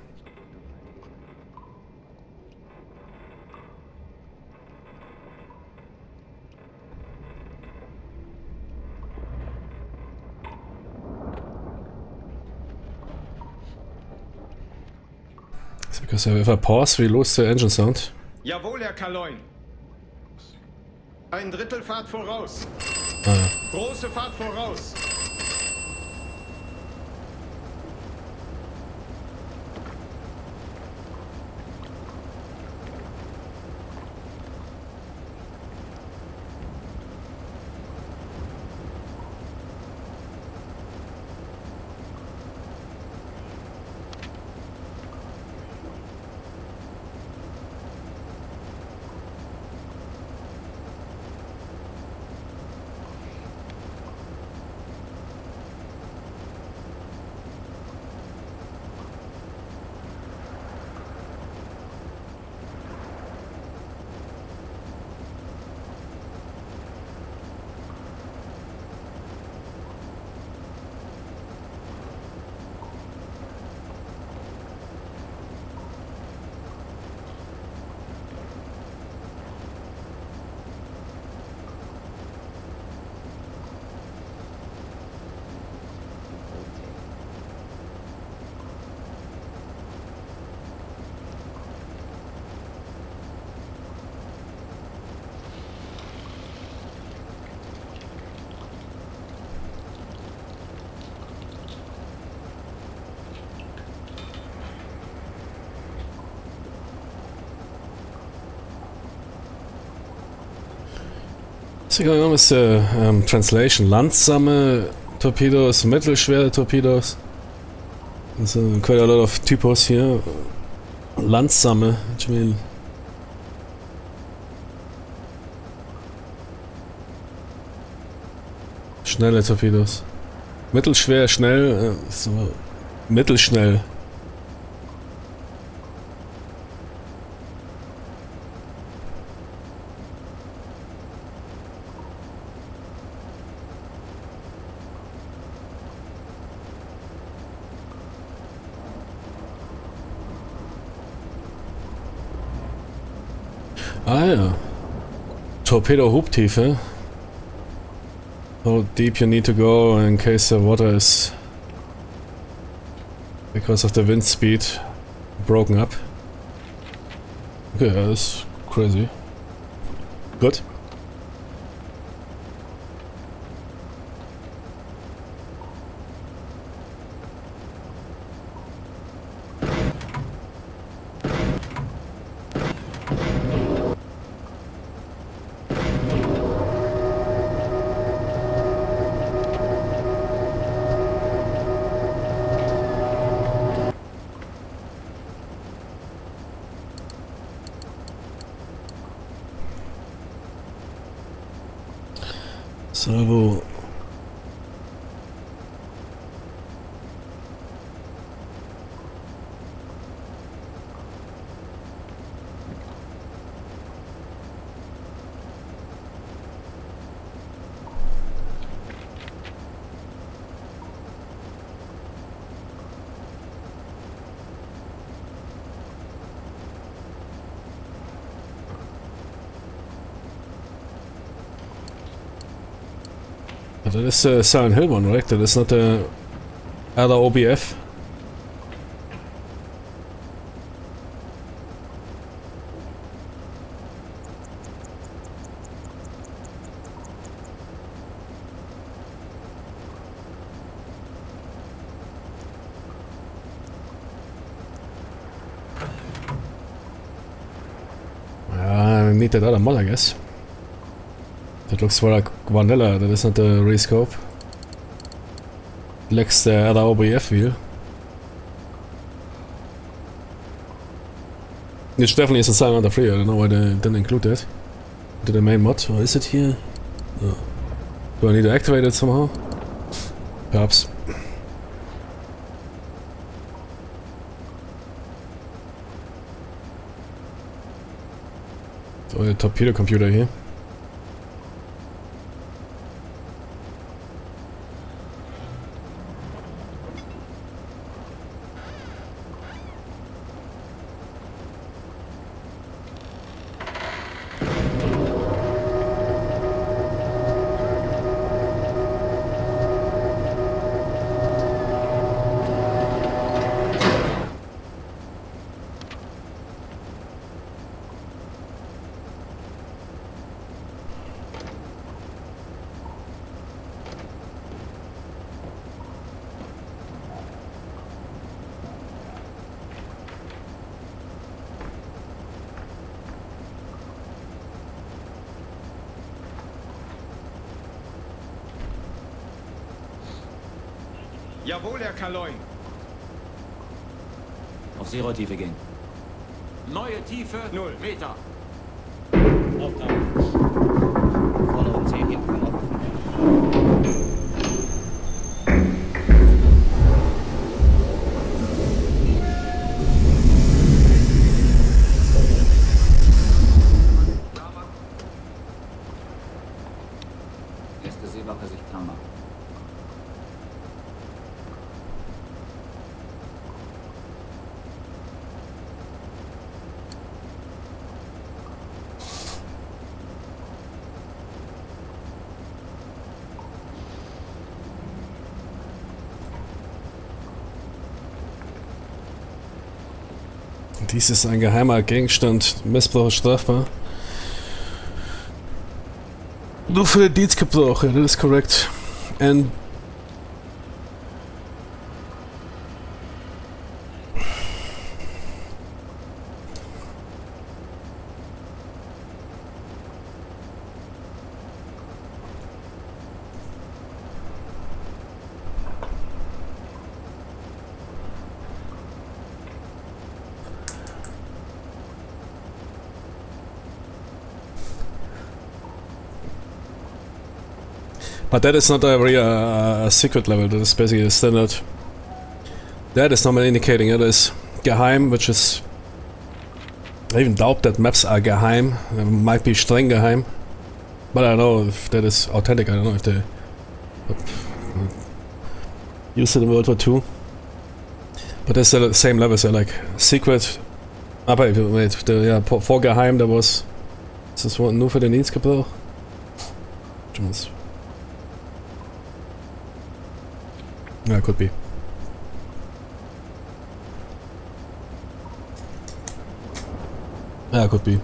It's because if I pause, we lose the engine sound. Jawohl, Herr Kaloin. Ein Drittel Fahrt voraus. Ah. Große Fahrt voraus. What's going on with the translation? Langsame torpedoes, mittelschwere torpedoes. There's quite a lot of typos here. Langsame, which mean schnelle Torpedos. Mittelschwer, schnell, so mittelschnell. Ah ja. Torpedo-Hubtiefe. How deep you need to go in case the water is, because of the wind speed, broken up. Okay, that's crazy. Good. So But that is the Silent Hill one, right? That is not the other OBF. I need that other mod, I guess. That looks more like vanilla, that is not the rescope. Lacks the other OBF wheel. Which definitely is a Silent Hill 3, I don't know why they didn't include that. To the main mod, or is it here? Oh. Do I need to activate it somehow? Perhaps. So the torpedo computer here. Jawohl, Herr Kaloin. Auf Zero-Tiefe gehen. Neue Tiefe 0 Meter. Aufnahme. Vorne um 10, hinten kommen auf 5. Erste Seewache sich klar machen. Dies ist ein geheimer Gegenstand. Missbrauch ist strafbar. Nur für den Dienstgebrauch, ja, das ist korrekt. And but that is not a secret level, that is basically a standard. That is normally indicating it is geheim, which is... I even doubt that maps are geheim. They might be streng geheim. But I don't know if that is authentic, I don't know if they... used it in World War II. But that's the same level, so like secret... Aber wait, ja, vor geheim, da was... Ist das nur für den Dienstgebrauch? Yeah, could be. Yeah, could be.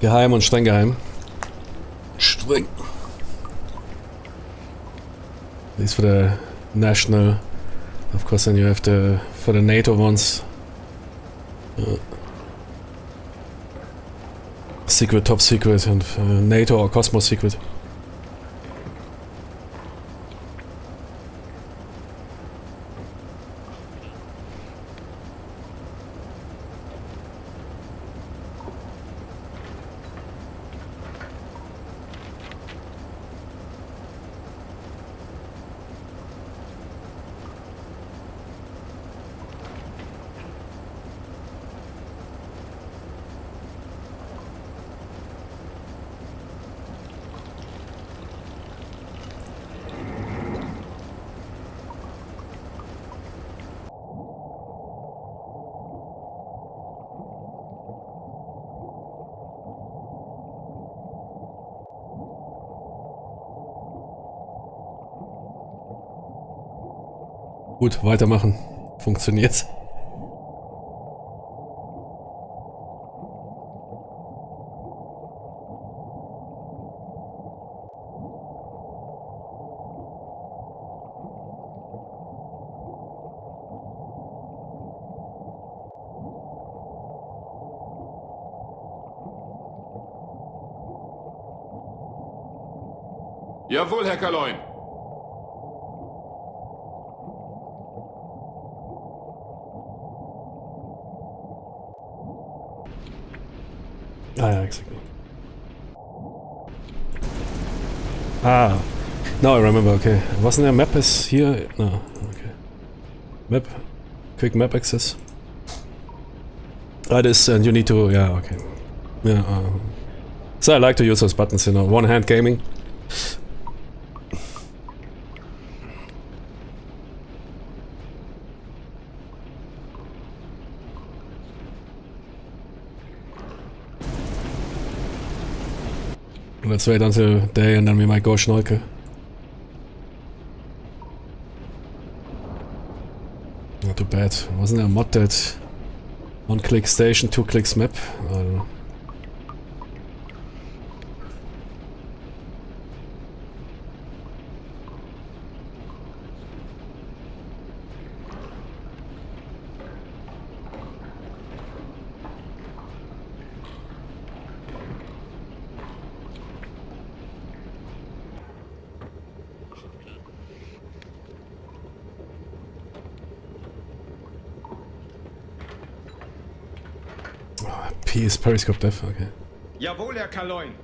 Geheim und streng geheim. Streng. At least for the national. Of course, then you have the for the NATO ones. Secret, top secret, and NATO or Cosmos secret. Gut, weitermachen. Funktioniert. Jawohl, Herr Kaloin. Ah ja, exactly. Ah, now I remember, okay. Wasn't there map is here? No, okay. Map, quick map access. Ah, this, and you need to, yeah, okay. Yeah, so I like to use those buttons, you know, one-hand gaming. Let's wait until day and then we might go schnorkel. Not too bad. Wasn't there a mod that one-click station, two-clicks map? I don't know. P ist Periscope Dev, okay. Jawohl, Herr Kaloin.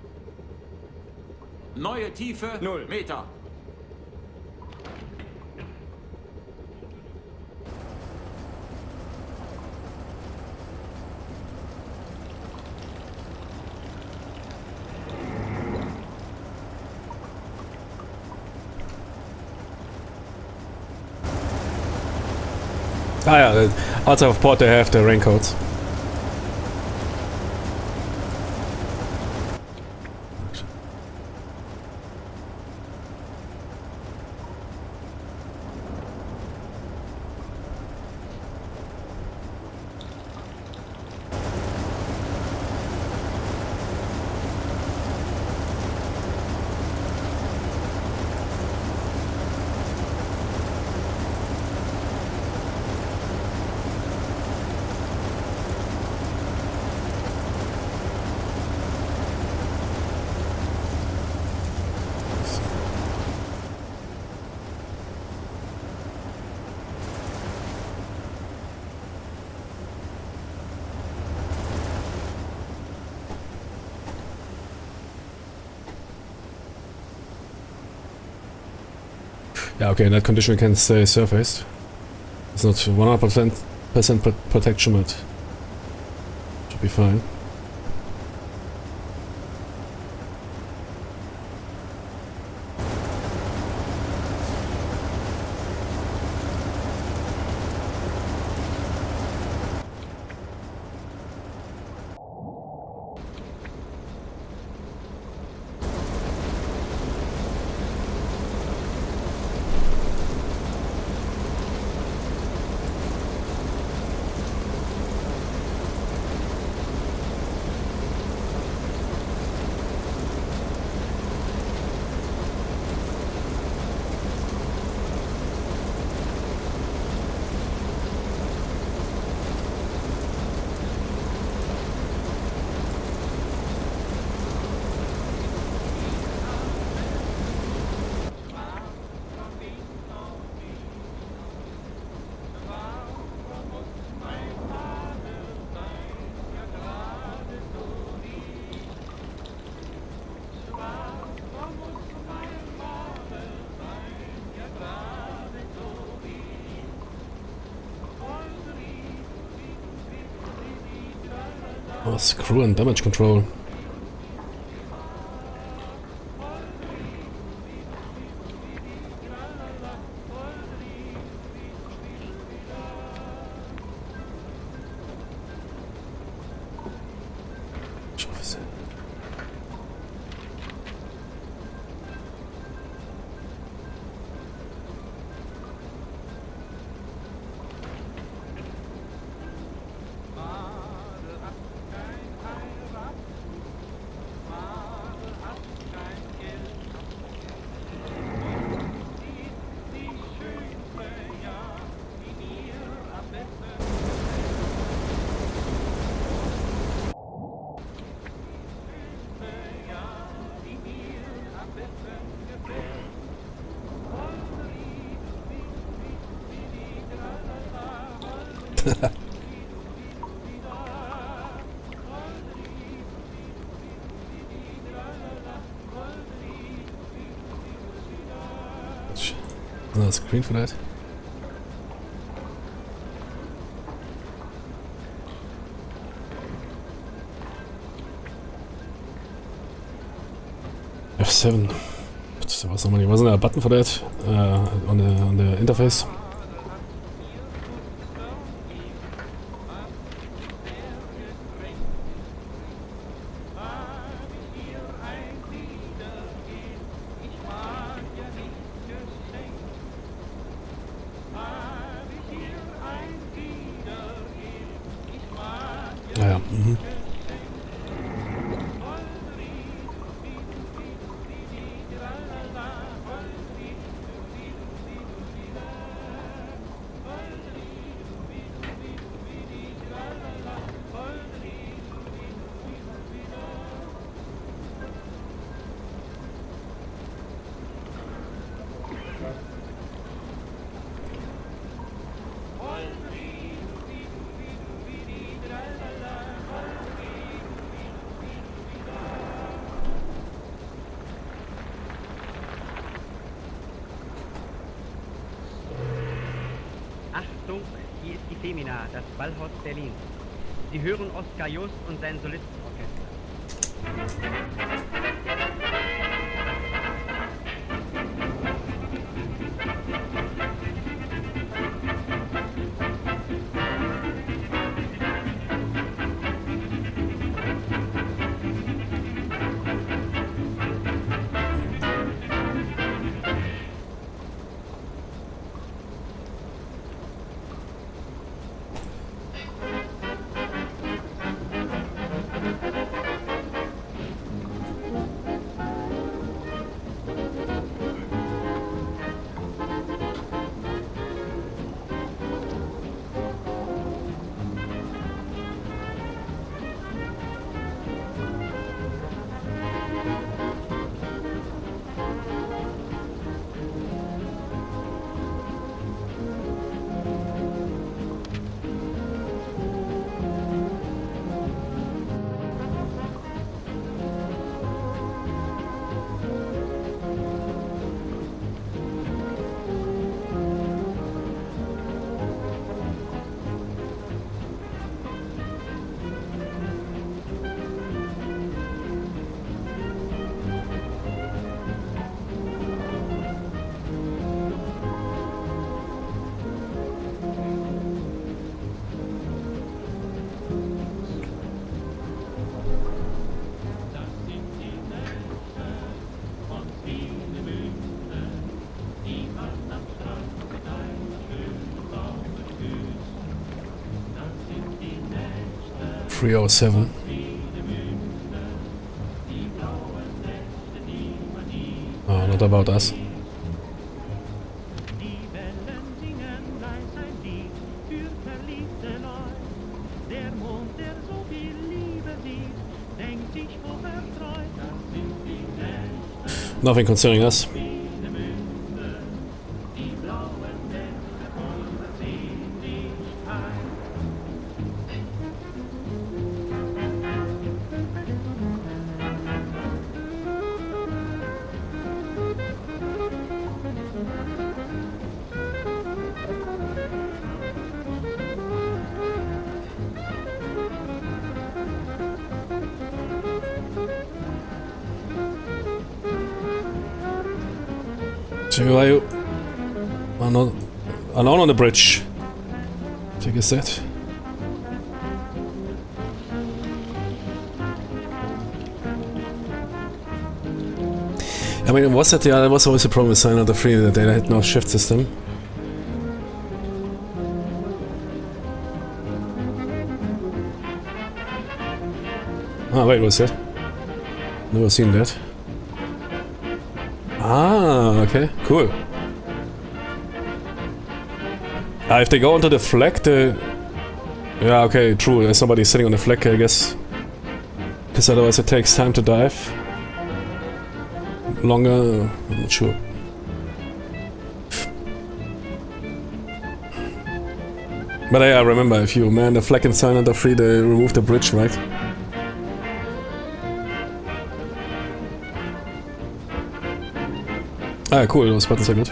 Neue Tiefe 0 Meter. Ah yeah, outside of port they have the raincoats. Yeah, okay, in that condition we can stay surfaced. It's not 100% protection, but should be fine. Oh, screw and damage control. Scheiße. Another screen for that. F7. Wasn't there a button for that on the interface? Ja. Mhm. Achtung, hier ist die Femina, das Ballhaus Berlin. Sie hören Oskar Just und sein Solistenorchester. .307. Oh, not about us. Nothing concerning us. Why you are not alone on the bridge? Take a set. I mean, was that? Yeah, that was always a problem with Silent Hill 3 that they had no shift system. Ah, wait, what's that? Never seen that. Ah, okay, cool. If they go onto the flag, yeah, okay, true, there's somebody sitting on the flag, I guess. Because otherwise it takes time to dive. Longer, I'm not sure. But I remember, if you man the flag and sign under 3, they remove the bridge, right? Ah, cool, those buttons are good.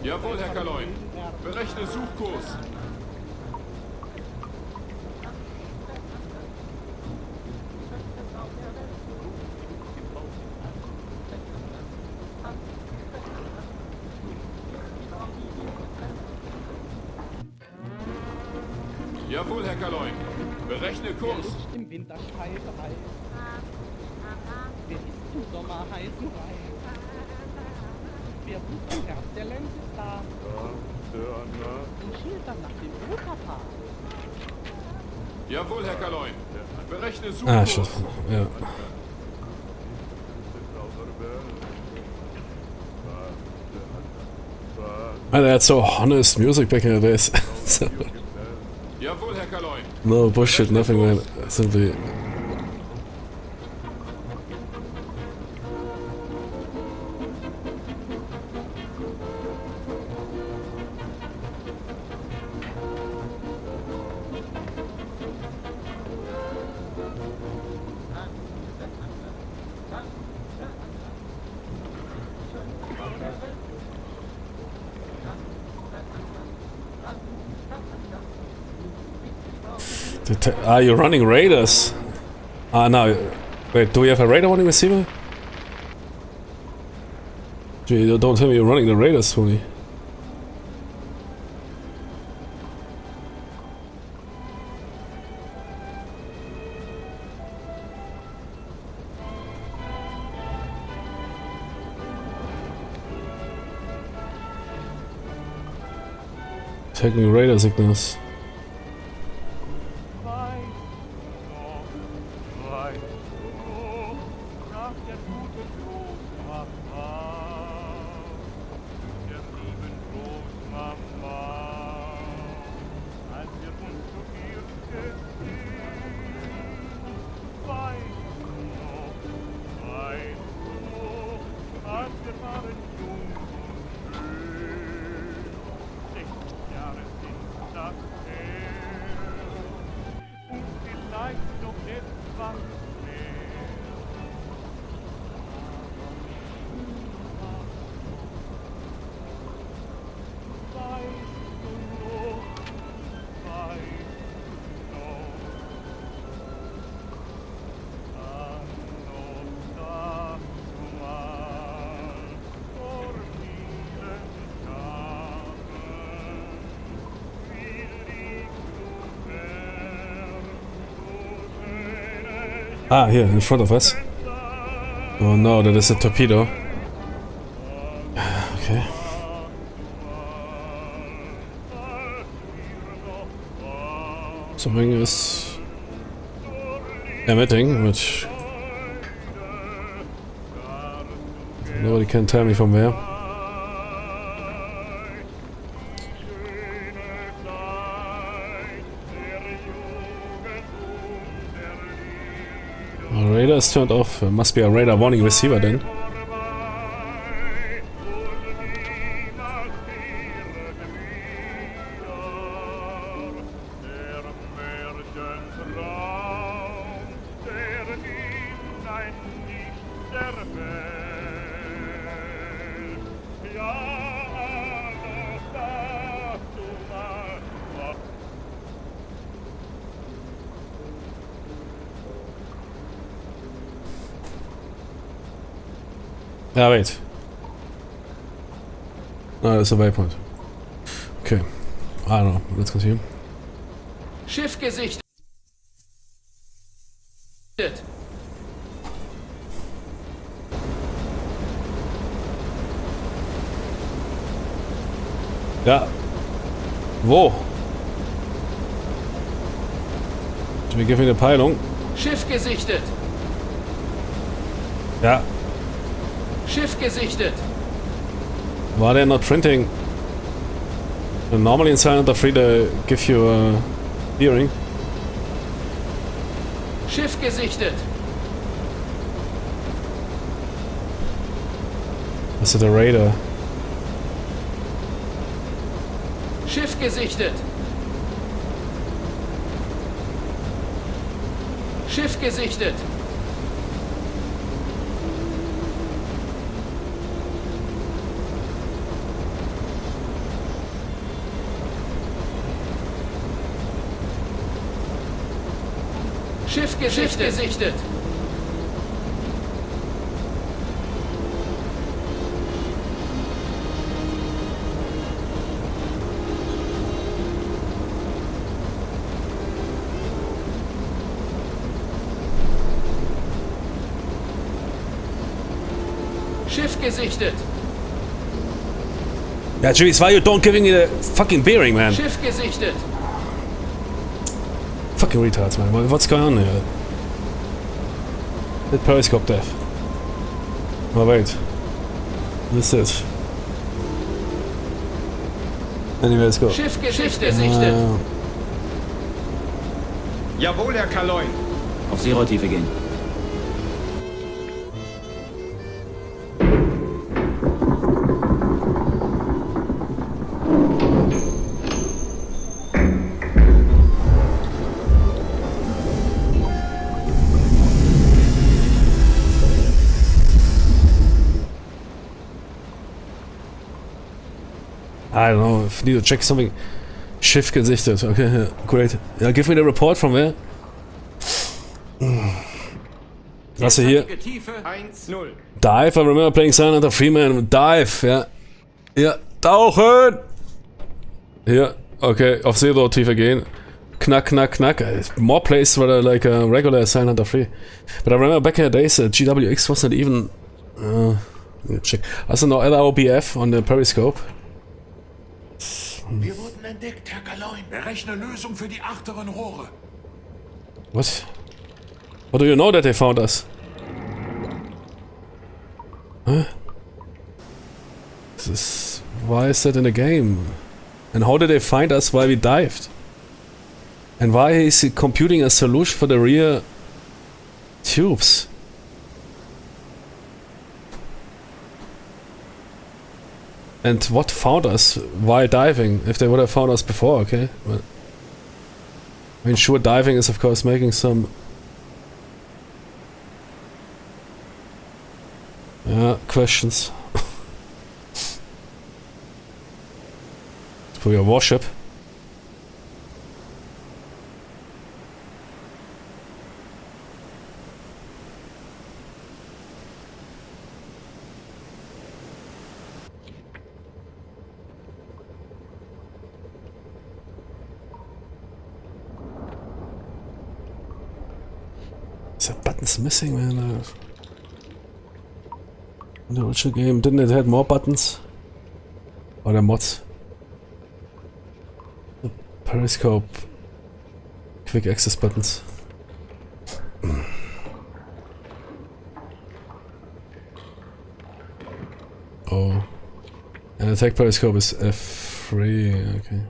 Jawohl, Herr Kaloin. Berechne Suchkurs. Jawohl, Herr Kaloin. Berechne Kurs. Im Winter Schreiberei. Wer ist im Sommer Heiserei? Wer sucht im Herbst, der Lenz ist da. Und schielt dann nach dem Operpaar. Jawohl, Herr Kaloin. Berechne Suchkurs. Ah, shit. Ja. Man, they had so honest music back in the days. Jawohl, Herr Kaloin. No bullshit, nothing, man. Simply. Are you running raiders? Ah, no. Wait, do we have a raider running receiver? Gee, don't tell me you're running the raiders, Tony. Taking radar signals. Ah, here, in front of us. Oh no, that is a torpedo. Okay. Something is emitting, which nobody can tell me from where. Radar is turned off. Must be a radar warning receiver then. Ja, wait. No, that's a waypoint. Okay. I don't know. Let's continue. Schiff gesichtet. Ja. Wo? Wir geben eine Peilung. Schiff gesichtet. Ja. Schiff gesichtet. Why they're not printing? And normally in Silent Free they give you a hearing. Schiff gesichtet. Was ist der Radar? Schiff gesichtet. Schiff gesichtet. Schiff gesichtet. Schiff gesichtet. Yeah, jeez, why you don't giving me the fucking bearing, man? Schiff gesichtet. Fucking retards, man. What's going on here? That periscope death. Oh, wait. This is. Anyway, let's go. Schiff gesichtet. Jawohl, Herr Kaloin. Auf Seerotiefe gehen. I don't know, if I need to check something. Schiff gesichtet, okay, yeah, great. Yeah, give me the report from there. Was hier? Tiefe 1-0. Dive, I remember playing Silent Hunter Freeman. Dive, ja. Ja, tauchen! Hier, okay, auf Seerotiefe gehen. Knack, knack, knack. More plays were like a regular Silent Hunter 3. But I remember back in the days, GWX wasn't even... check. Also no other OBF on the periscope. Wir wurden entdeckt, Herr Kaloin. Berechne Lösung für die achteren Rohre. What? How do you know that they found us? Huh? Why is that in the game? And how did they find us while we dived? And why is he computing a solution for the rear tubes? And what found us while diving? If they would have found us before, okay? But I mean, sure, diving is of course making some... questions. It's probably a warship. Is that buttons missing, man? In the original game, didn't it have more buttons? Or the mods? The periscope, quick access buttons. Attack periscope is F3, okay.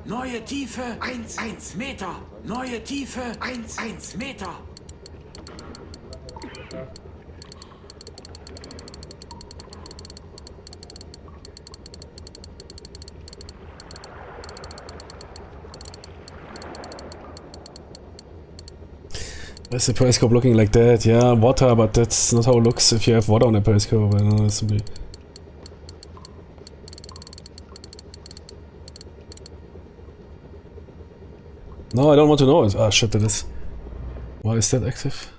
Neue Tiefe 1 Meter. Neue Tiefe 1 Meter. Where's the periscope looking like that? Yeah, water, but that's not how it looks if you have water on the periscope. I don't know, simply. No, I don't want to know it. Ah, shit, that is. Why is that active?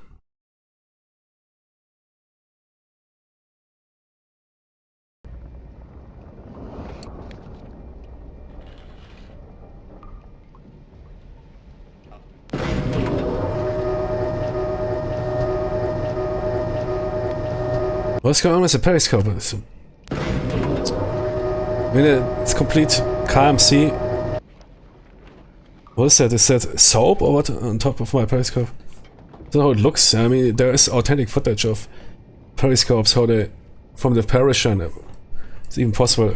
What's going on with the periscope? I mean, it's complete KMC. What is that? Is that soap or what on top of my periscope? That's not how it looks. I mean, there is authentic footage of periscopes, how they, from the Parisian, it's even possible.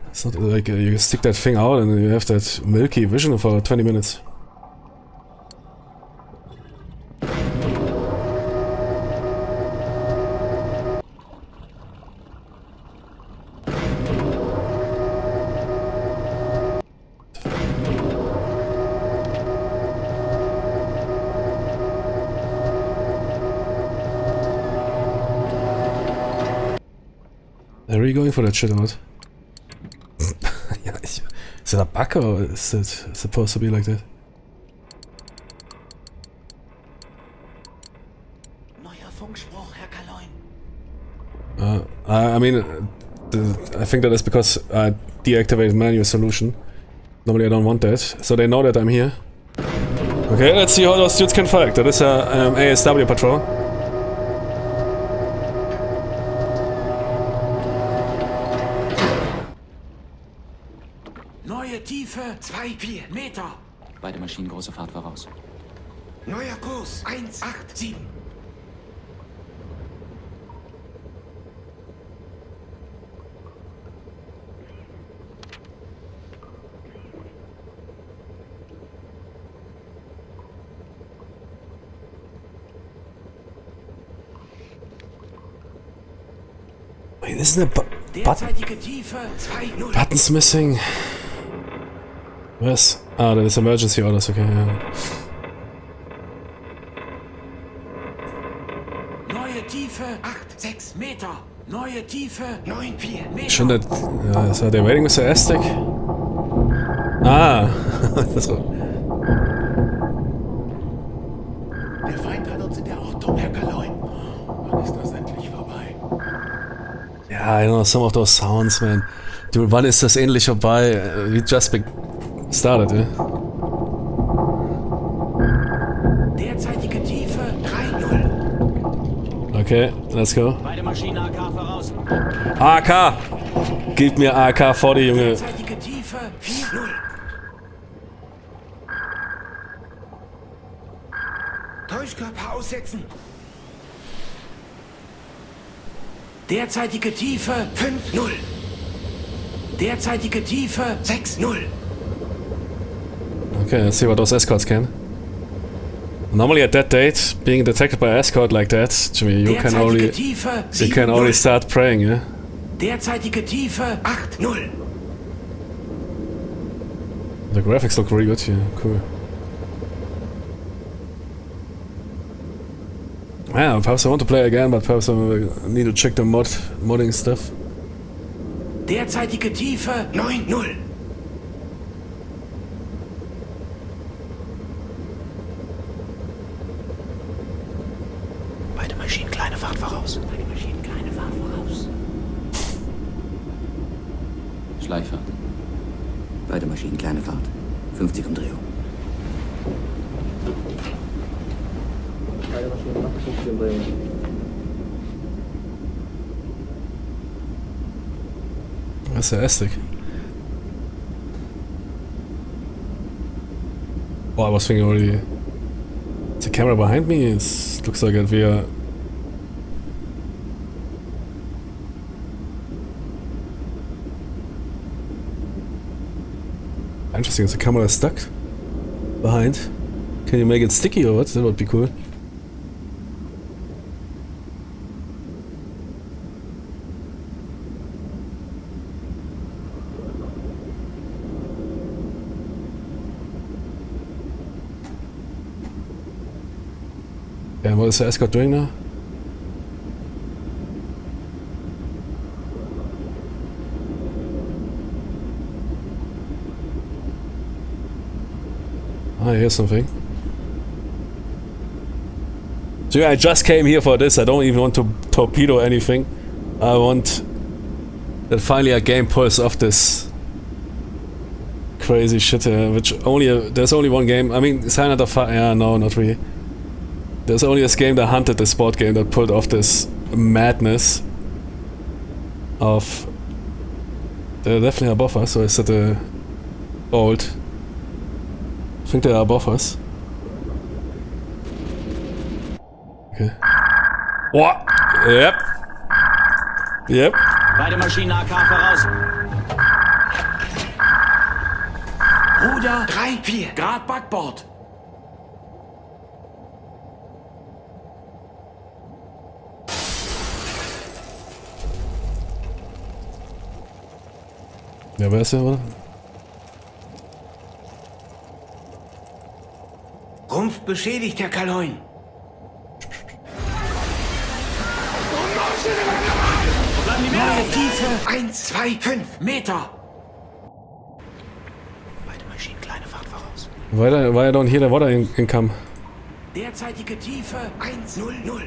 It's not like you stick that thing out and you have that milky vision for 20 minutes. Are you going for that shit or what? Yeah, is that a bug or is it supposed to be like that? Neuer Funkspruch, Herr Kaloin. I mean, I think that is because I deactivated manual solution. Normally I don't want that, so they know that I'm here. Okay, let's see how those dudes can fight. That is a ASW patrol. Neue Tiefe 2 Meter. Beide Maschinen große Fahrt voraus. Neuer Kurs 187. Wait, isn't a Derzeitige Tiefe 2-0. Buttons missing? Was? Ah, that is emergency orders, okay, ja. Neue Tiefe 8,6 Meter. Neue Tiefe 9,4 Meter. Schon das. Ja, so der Waiting Mr. Aztec. Ah! Das war. Der Feind hat uns in der Ortung, Herr Kaloin. Wann ist das endlich vorbei? Ja, I know some of those sounds, man. Dude, wann ist das endlich vorbei? We just started, ja. Derzeitige Tiefe 3,0. Okay, let's go. Beide Maschinen AK voraus. AK! Gib mir AK vor die Junge. Derzeitige Tiefe 4,0. Täuschkörper aussetzen. Derzeitige Tiefe 5,0. Derzeitige Tiefe 6,0. Okay, let's see what those escorts can. Normally at that date, being detected by escort like that, Jimmy, you can only start praying, yeah? Derzeitige Tiefe 8,0. The graphics look really good here, cool. Yeah, perhaps I want to play again, but perhaps I need to check the modding stuff. Derzeitige Tiefe 9,0. Maschinen, kleine Fahrt voraus. Beide Maschinen, kleine Fahrt voraus. Schleichfahrt. Beide Maschinen, kleine Fahrt. 50 Umdrehungen. Beide Maschinen, 50 Umdrehungen. That's fantastic. Oh, I was thinking already. The camera behind me, it looks like we are. Interesting, is the camera stuck behind? Can you make it sticky or what? That would be cool. And what is the Escort doing now? Ah, here's something. So yeah, I just came here for this. I don't even want to torpedo anything. I want that finally a game pulls off this crazy shit, which only there's only one game. I mean, Silent of Fire. Yeah, no, not really. There's only this game that hunted, this sport game that pulled off this madness of... They're definitely above us, so is that a old? I think they are above us. Okay. What? Yep. Yep. Beide Maschinen AK voraus. Ruder 3, 4 Grad Backbord. Ja, wer ist der, oder? Rumpf beschädigt, Herr Kaloin. Neue Tiefe 1, 2, 5 Meter. Beide Maschinen, kleine Fahrt voraus. Why don't hear the water income? Derzeitige Tiefe 1, 0, 0.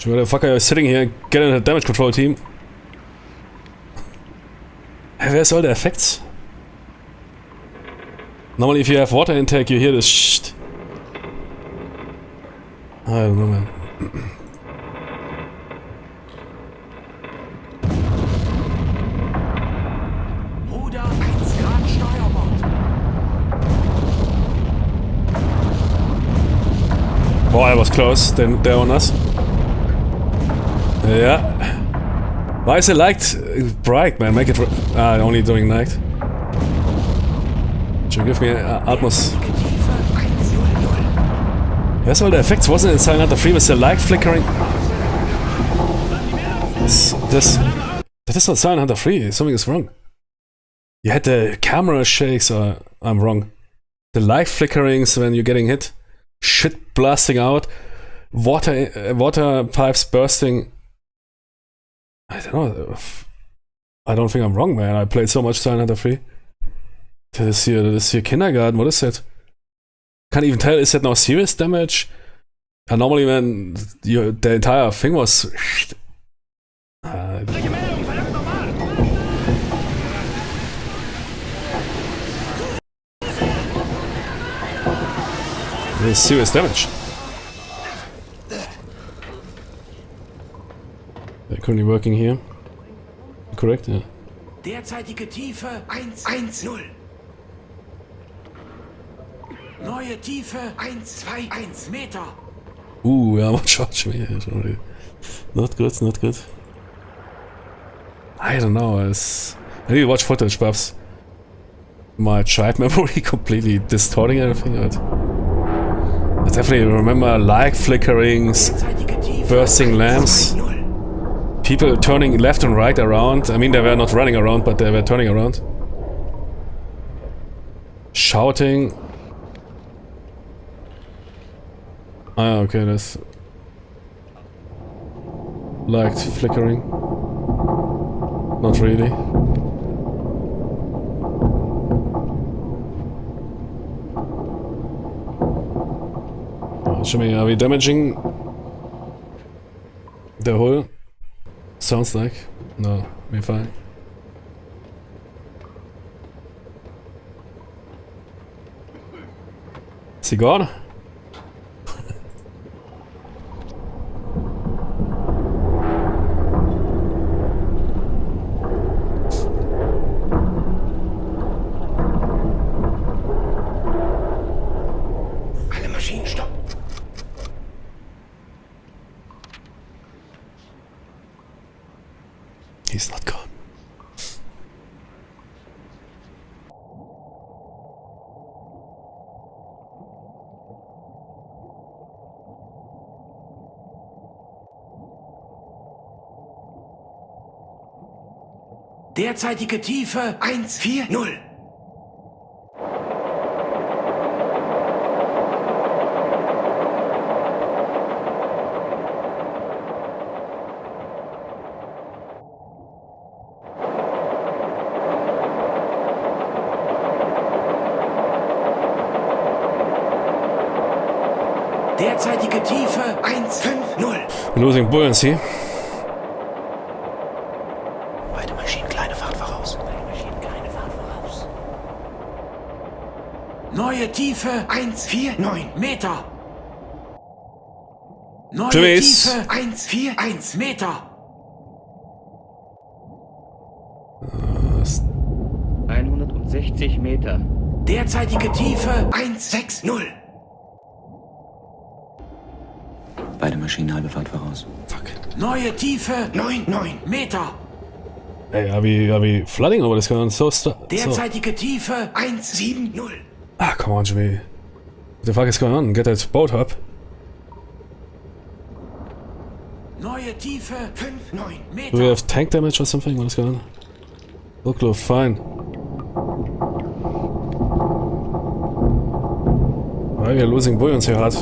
Where the fuck are you sitting here? Get in the damage control team. Hey, where's all the effects? Normally if you have water intake you hear this shit. I don't know, man. Ruder 1 Grad Steuerbord. Oh, I was close. They're on us. Yeah. Why is it light bright, man? Make it only doing night. Should you give me Atmos? Where's all the effects? Wasn't it Silent Hunter 3 with the light flickering? That is not Silent Hunter 3. Something is wrong. You had the camera shakes, or I'm wrong. The light flickerings when you're getting hit. Shit blasting out. Water pipes bursting. I don't know. I don't think I'm wrong, man. I played so much Silent Hunter 3. This here kindergarten. What is that? Can't even tell. Is that now serious damage? And normally, man, the entire thing was. There's serious damage. They're currently working here. Correct, yeah. Derzeitige Tiefe 1, 1, 0. Neue Tiefe 1, 2, 1 Meter. Yeah, watch me. Not good, not good. I don't know. I need to watch footage, perhaps. My child memory completely distorting everything. I definitely remember light flickerings, bursting lamps, people turning left and right around. I mean, they were not running around, but they were turning around. Shouting. Ah, okay, that's light flickering. Not really. Jimmy, are we damaging the hull? Sounds like. No, we're fine. Is he gone? Alle Maschinen stopp. He's not gone. Derzeitige Tiefe 140. Derzeitige Tiefe 150. Losing buoyancy. Beide Maschinen kleine Fahrt voraus. Neue Tiefe 149 Meter. Neue Tschüss. Tiefe 141 Meter. 160 Meter. Derzeitige Tiefe 160. Beide Maschinen halbe Fahrt voraus. Fuck. Neue Tiefe 99 Meter. Hey, are we flooding over this going so stuck? Derzeitige Tiefe 170. Ah, come on, Jimmy. What the fuck is going on? Get that boat up. Neue Tiefe 59 Meter. Do we have tank damage or something? What is going on? Look, look, fine. Why are we losing buoyancy hard?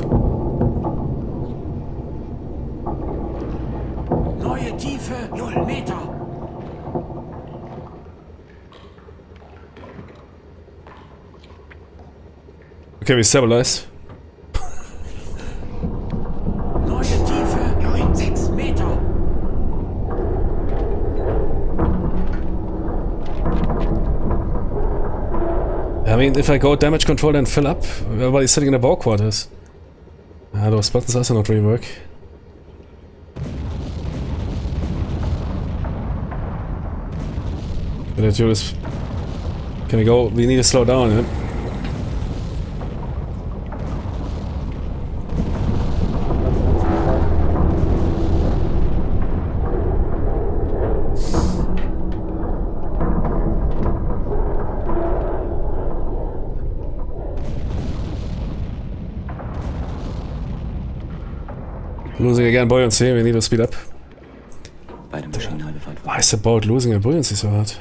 Neue Tiefe 0 Meter. Okay, we stabilize. Neue Tiefe 96 Meter. I mean, if I go damage control and fill up, everybody's sitting in the bow quarters. Ah, those buttons also not really work. But do this. Can we go? We need to slow down, yeah? Losing again buoyancy, we need to speed up. Beide Maschinen halbe Fahrt voraus. Why is the boat losing a buoyancy so hard?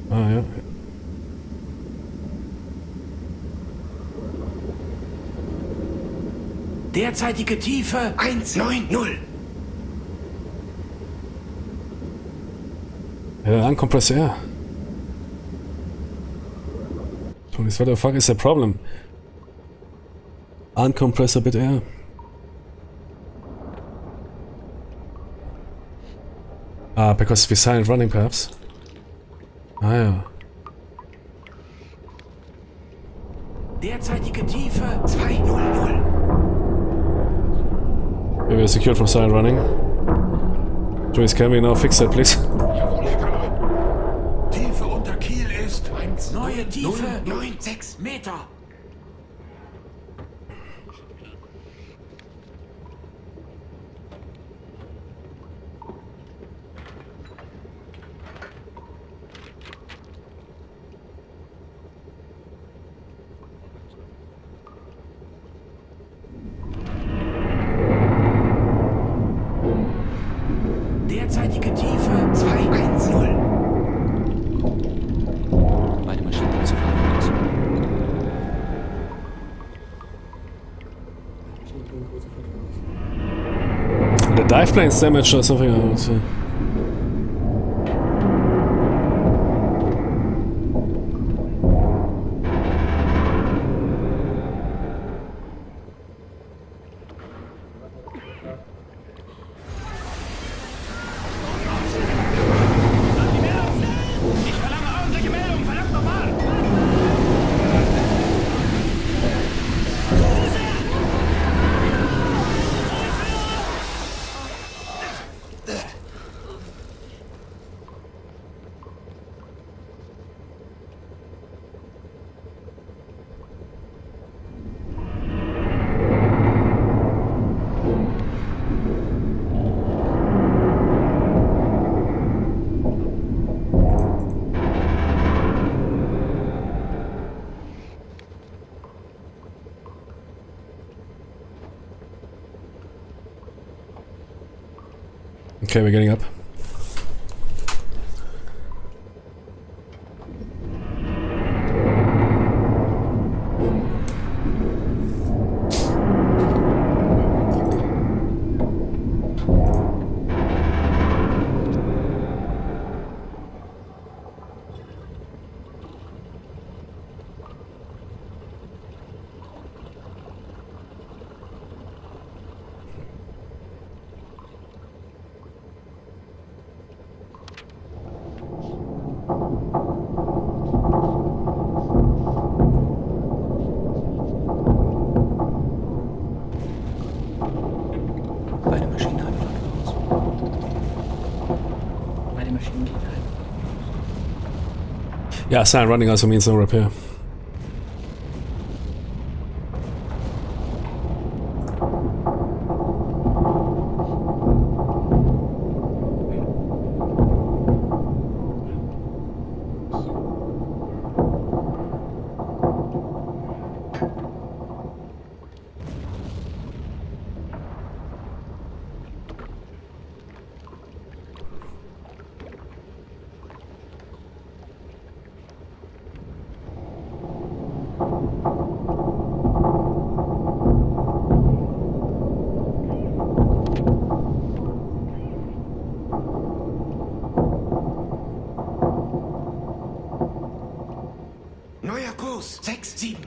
Ah, ja. Derzeitige Tiefe 190. Ja, uncompressed air. What the fuck is the problem? Uncompress a bit air. Ah, because we silent running perhaps. Ah ja. Derzeitige Tiefe 200. We are secured from silent running. Joyce, can we now fix that, please? Jawohl, Herr Kaloin. Tiefe unter Kiel ist 1. Neue Tiefe 96 Meter. Derzeitige Tiefe 210. Beide Maschinen halbe Fahrt voraus. The dive plane's damaged or something. I would say. Okay, we're getting up. Beide Maschinen halbe Fahrt voraus. Beide Maschinen gehen ein. Yeah, sign running also means no repair. Neuer Kurs. 6, 7.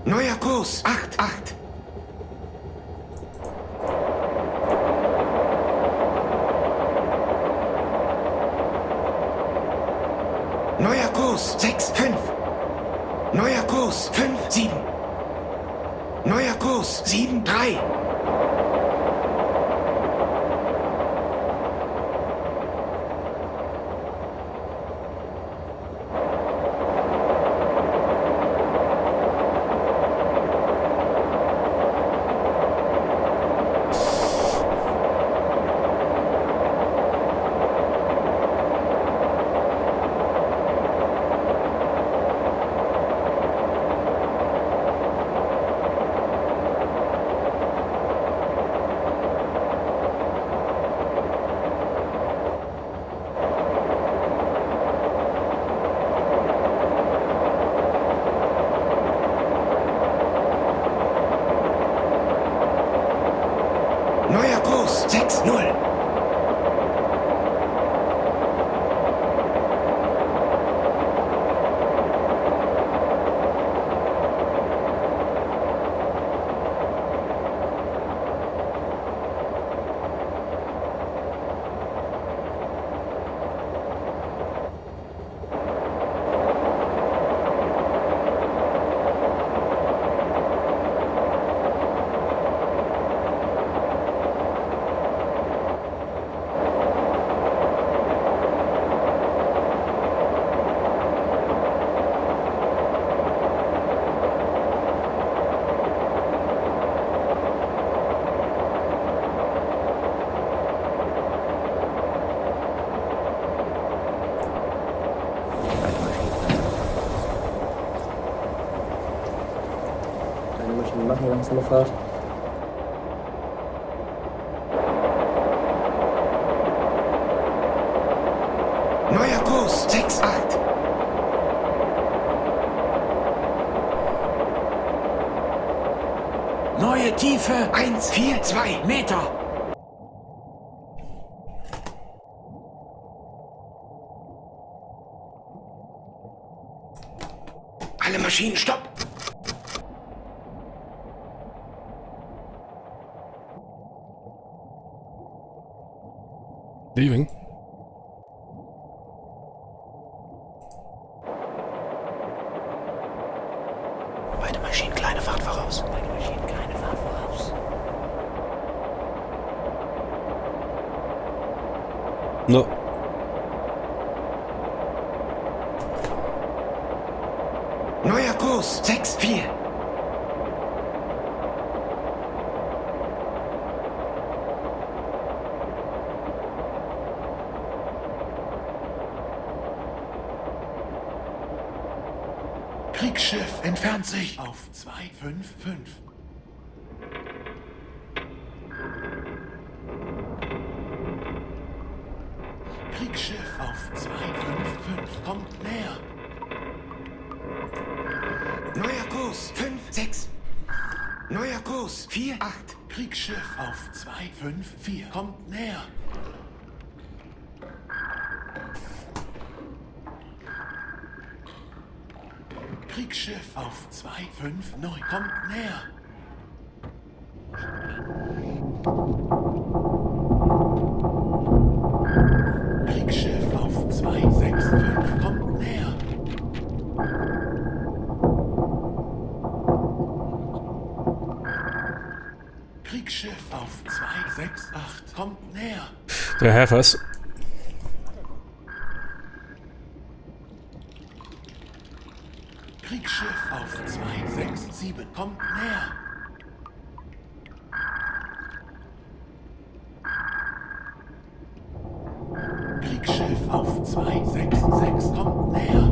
Neuer Kurs. 8, 8. Neuer Kurs. 6, 5. Neuer Kurs. 5, 7. Neuer Kurs. 7, 3. Neuer Kurs. 6, 0. Beide Maschinen machen langsame Fahrt. Neuer Kurs. 6, 8. Neue Tiefe. 1, 4, 2 Meter. Alle Maschinen, stopp! Leaving. Beide Maschinen kleine Fahrt voraus. Beide Maschinen kleine Fahrt voraus. No. Neuer Kurs. 6-4. Kriegsschiff entfernt sich auf 255. Kriegsschiff auf 255 kommt näher. Neuer Kurs 5-6. Neuer Kurs 4-8. Kriegsschiff auf 254 kommt näher. Kriegsschiff auf 259 kommt näher. Kriegsschiff auf 265 kommt näher. Kriegsschiff auf 268 kommt näher. Der Häfers. Kriegsschiff auf 267 kommt näher. Kriegsschiff auf 266 kommt näher.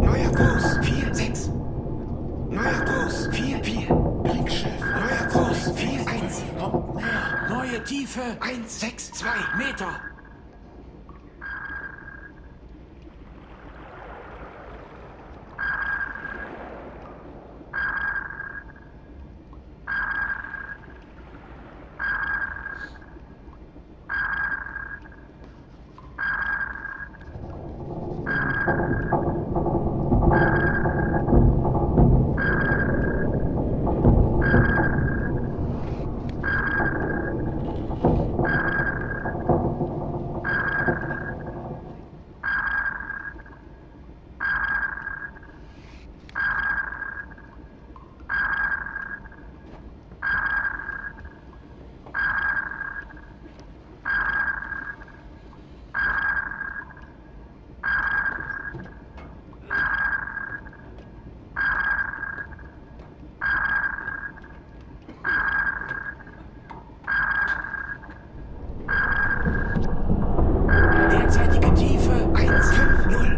Neuer Kurs 4-6. Neuer Kurs 4-4. Kriegsschiff neuer Kurs 4-1 kommt näher. Neue Tiefe 1-6-2 Meter. Derzeitige Tiefe 150.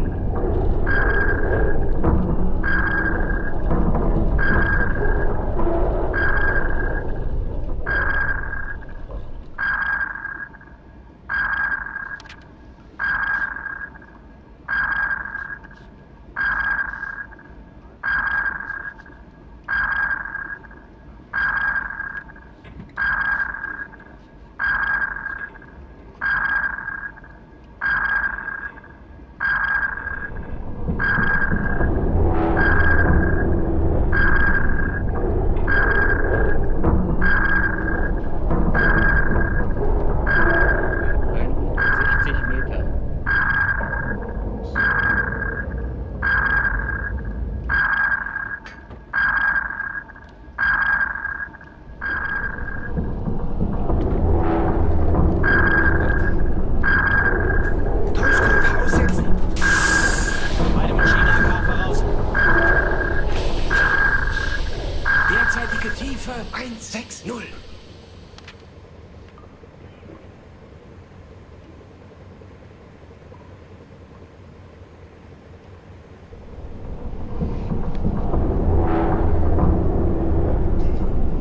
Tiefe 160.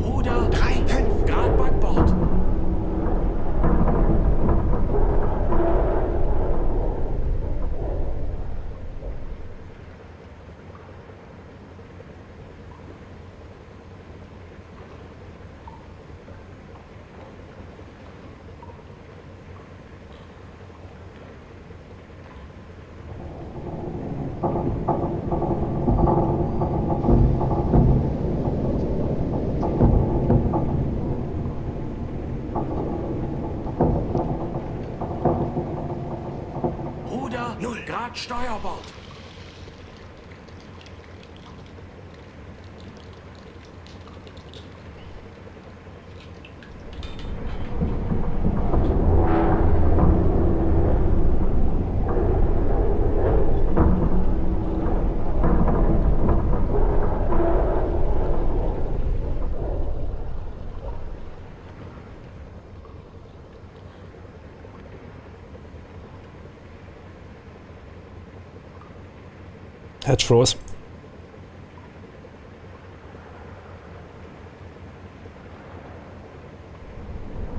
Ruder 3,5 Grad Backbord. Ruder 0 Grad Steuerbord. Hatch froze.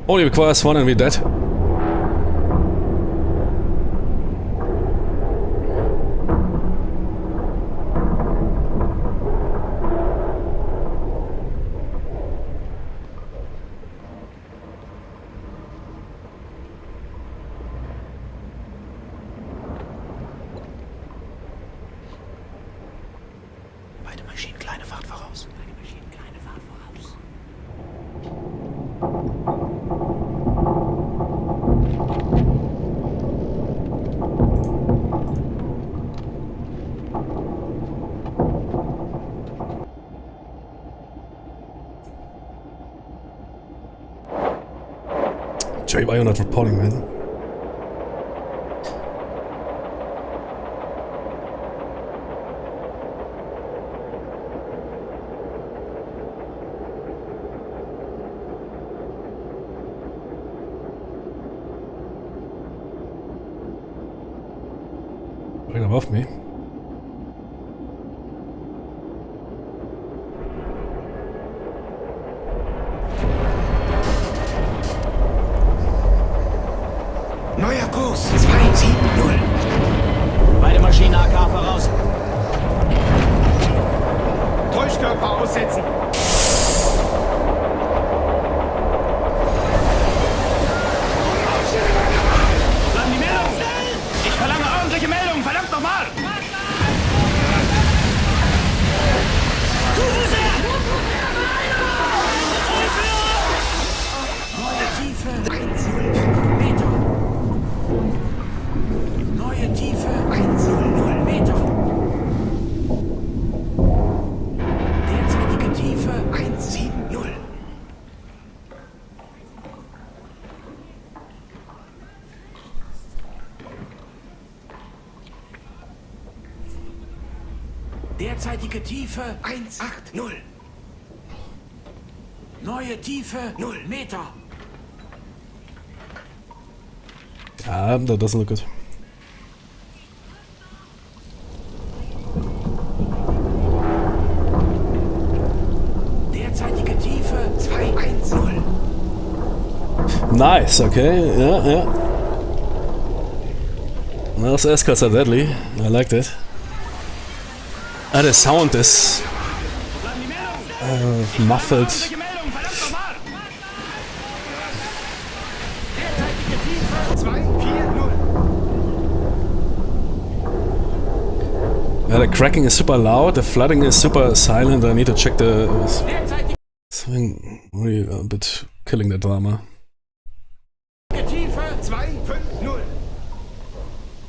Only requires one and we're dead. Beide Maschinen kleine Fahrt voraus. Beide Maschinen kleine Fahrt voraus. Jay, why are you not reporting, man? Right above me. Neuer Kurs 270. Beide Maschinen AK voraus. Täuschkörper aussetzen. Bleiben die Meldung! Ich verlange ordentliche Meldung! Verdammt nochmal! Neue Tiefe 105 Meter. Neue Tiefe 100 Meter. Derzeitige Tiefe 170. Derzeitige Tiefe 180. Neue Tiefe 0 Meter. That doesn't look good. Derzeitige Tiefe 210. Nice, okay, yeah. Those escorts are deadly. I like that. And the sound is muffled. Derzeitige Tiefe 240. Yeah, the cracking is super loud, the flooding is super silent. I need to check the... Something really a bit killing the drama. Tiefe 250.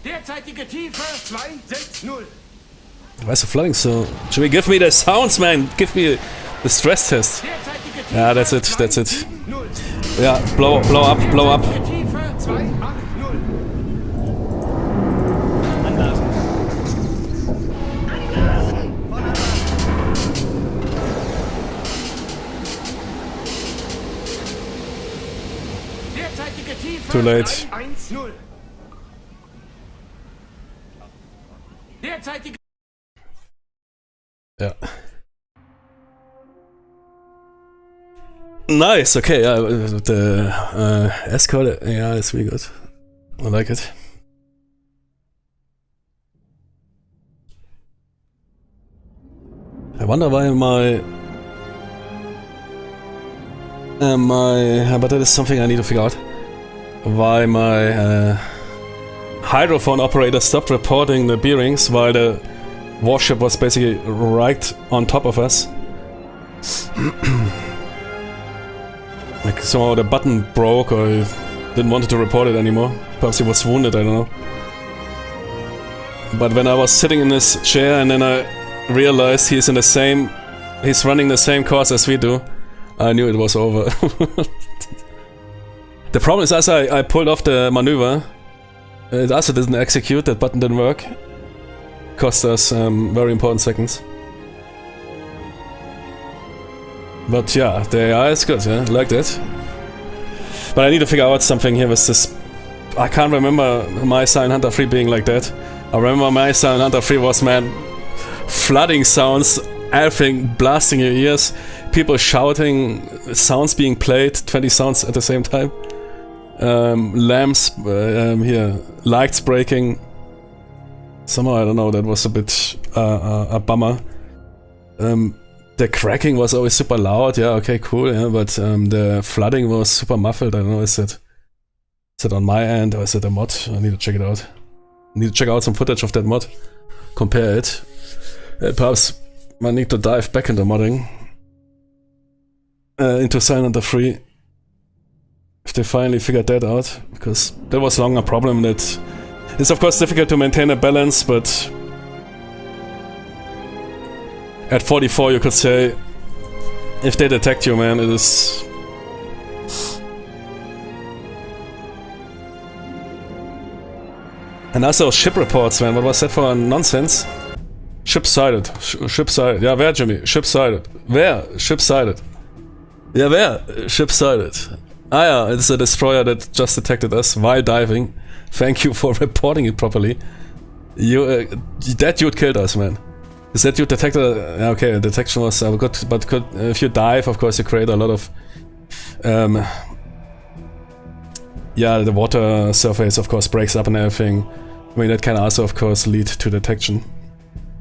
Derzeitige Tiefe 260. Why is the flooding so... Jimmy, give me the sounds, man! Give me the stress test. Yeah, that's it, that's it. Yeah, blow up, blow up. Tiefe 280. Derzeitige Tiefe Too late. 310. Derzeitige Yeah. Nice, okay, yeah, the Escort, yeah, it's really good. I like it. I wonder why but that is something I need to figure out. Why my hydrophone operator stopped reporting the bearings while the warship was basically right on top of us. Like somehow the button broke or he didn't want to report it anymore. Perhaps he was wounded, I don't know. But when I was sitting in this chair and then I realized he's running the same course as we do, I knew it was over. The problem is as I pulled off the maneuver, it also didn't execute, that button didn't work. Cost us very important seconds. But yeah, the AI is good, yeah, I like that. But I need to figure out something here with this. I can't remember my Silent Hunter 3 being like that. I remember my Silent Hunter 3 was, man, flooding sounds, everything blasting your ears, people shouting, sounds being played, 20 sounds at the same time. Lamps, here, lights breaking. Somehow, I don't know, that was a bit a bummer. The cracking was always super loud, yeah, okay, cool, yeah, but the flooding was super muffled. I don't know, is it on my end or is it a mod? I need to check it out. I need to check out some footage of that mod, compare it. Perhaps I need to dive back into modding, into Silent of Free, if they finally figured that out, because that was long a problem. That it's of course difficult to maintain a balance, but at 44 you could say, if they detect you, man, it is... And also ship reports, man, what was that for nonsense? Ship sighted. Ship sighted. Ja, wer, Jimmy? Ship sighted. Wer? Ship sighted. Ja, wer? Ship sighted. Ah ja, it's a destroyer that just detected us while diving. Thank you for reporting it properly. You, that dude killed us, man. Is that dude detected? Okay, detection was good, but if you dive, of course, you create a lot of... yeah, the water surface, of course, breaks up and everything. I mean, that can also, of course, lead to detection.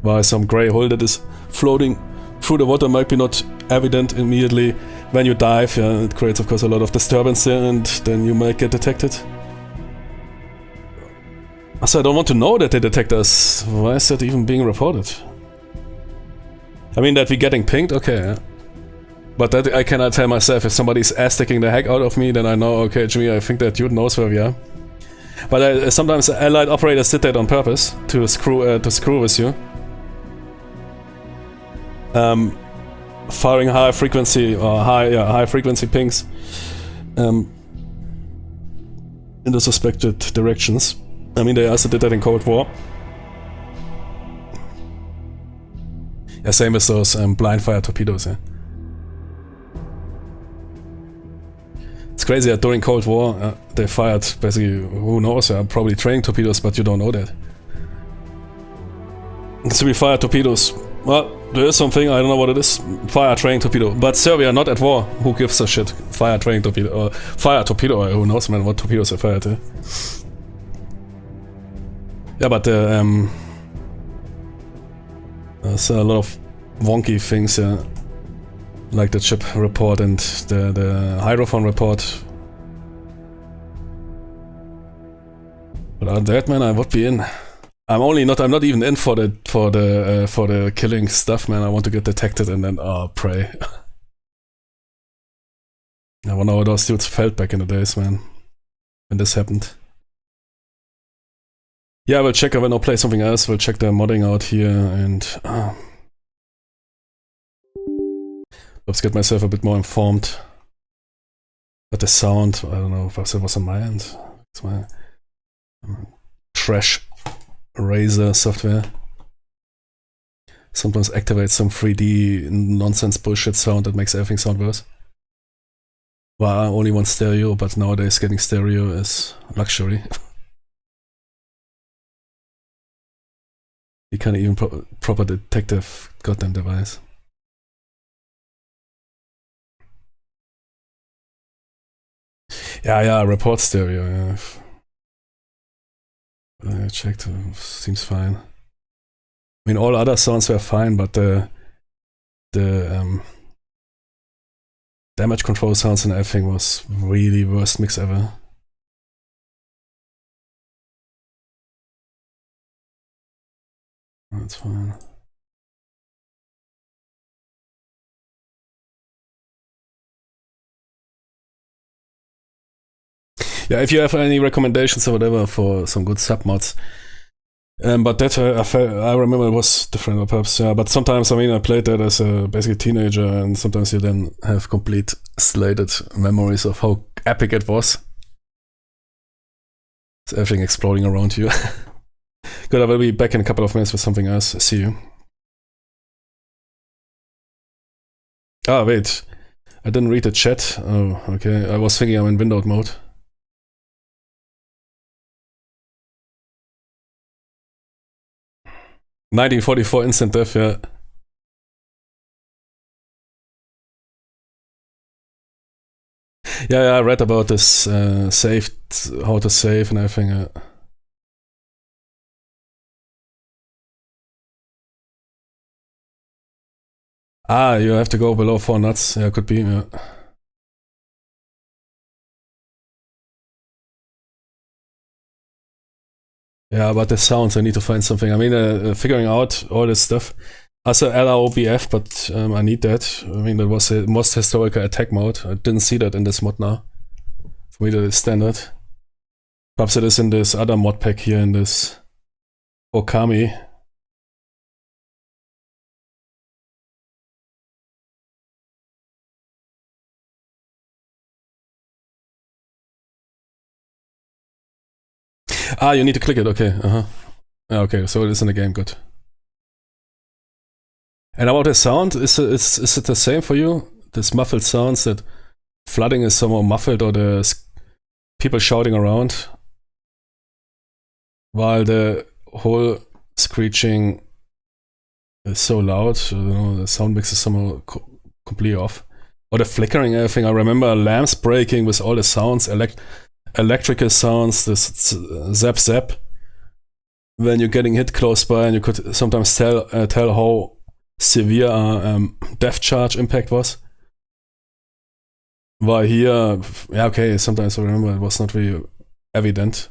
While some grey hole that is floating through the water might be not evident immediately when you dive. Yeah, it creates, of course, a lot of disturbance there, and then you might get detected. Also, I don't want to know that they detect us. Why is that even being reported? I mean, that we're getting pinged, okay, yeah. But that I cannot tell myself. If somebody's ass-sticking the heck out of me, then I know, okay, Jimmy, I think that dude knows where we are. But sometimes allied operators did that on purpose, to screw with you. Firing high frequency, or high frequency pings in the suspected directions. I mean, they also did that in Cold War. Yeah, same as those blind fire torpedoes, yeah. It's crazy that during Cold War they fired basically, who knows, probably training torpedoes, but you don't know that. So we fire torpedoes. Well, there is something, I don't know what it is. Fire training torpedo. But sir, we are not at war. Who gives a shit? Fire training torpedo. Or fire torpedo, who knows, man, what torpedoes are fired, eh? Yeah, but there's a lot of wonky things, like the chip report and the hydrophone report. But on that, man, I would be in. I'm not even in for the killing stuff, man. I want to get detected and then pray. I wonder how those dudes felt back in the days, man, when this happened. Yeah, I will check. I will now play something else. We'll check the modding out here and let's get myself a bit more informed. But the sound, I don't know if it was on my end. It's my trash razor software. Sometimes activates some 3D nonsense bullshit sound that makes everything sound worse. Well, I only want stereo, but nowadays getting stereo is luxury. You can't even proper detective goddamn device. Yeah, report stereo, yeah. I checked, seems fine. I mean, all other sounds were fine, but the damage control sounds and everything was really worst mix ever. That's fine. Yeah, if you have any recommendations or whatever for some good submods. But that I remember it was different, perhaps. Yeah, but sometimes, I mean, I played that as a basically teenager, and sometimes you then have complete slated memories of how epic it was. It's everything exploding around you. Good, I will be back in a couple of minutes with something else. See you. Ah, wait. I didn't read the chat. Oh, okay. I was thinking I'm in windowed mode. 1944 instant death, yeah. Yeah, I read about this how to save and everything. You have to go below 4 knots. Yeah, could be, yeah. Yeah, but the sounds, I need to find something. I mean, figuring out all this stuff. Also LROBF, but I need that. I mean, that was the most historical attack mode. I didn't see that in this mod now. For me, that is standard. Perhaps it is in this other mod pack here, in this Okami. You need to click it, okay. Okay, so it is in the game, good. And about the sound, is it the same for you? This muffled sounds, that flooding is somehow muffled, or there's people shouting around, while the whole screeching is so loud, I don't know, the sound mix is somehow completely off. Or the flickering, everything. I remember lamps breaking with all the sounds, electrical sounds, this zap zap. When you're getting hit close by, and you could sometimes tell how severe depth charge impact was. While here, yeah, okay, sometimes I remember it was not really evident.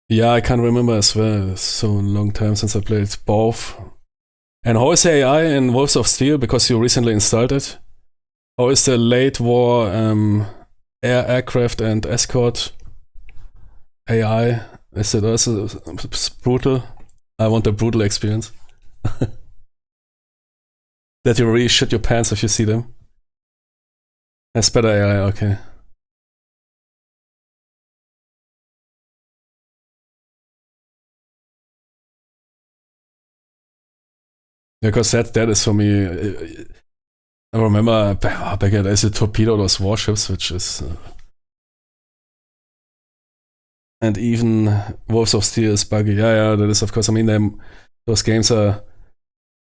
Yeah, I can't remember as well. It's so long time since I played both. And how is the AI in Wolves of Steel? Because you recently installed it. How is the late war aircraft and escort AI? Is it also brutal? I want a brutal experience. That you really shit your pants if you see them. That's better AI, okay. Because that is for me. I remember back at days it torpedoed those warships, which is. And even Wolves of Steel is buggy. Yeah, that is, of course. I mean, those games are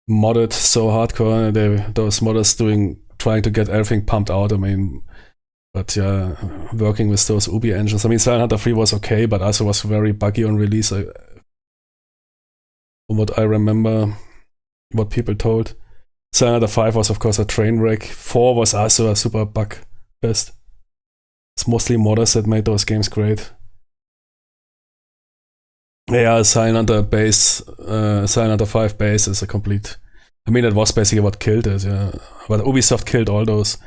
modded so hardcore. Those modders trying to get everything pumped out. I mean, but yeah, working with those Ubi engines. I mean, Silent Hunter 3 was okay, but also was very buggy on release. From what I remember, what people told. Silent Hunter 5 was, of course, a train wreck. 4 was also a super bug fest. It's mostly modders that made those games great. Yeah, Silent Hunter 5 base is a complete. I mean, it was basically what killed it, yeah. But Ubisoft killed all those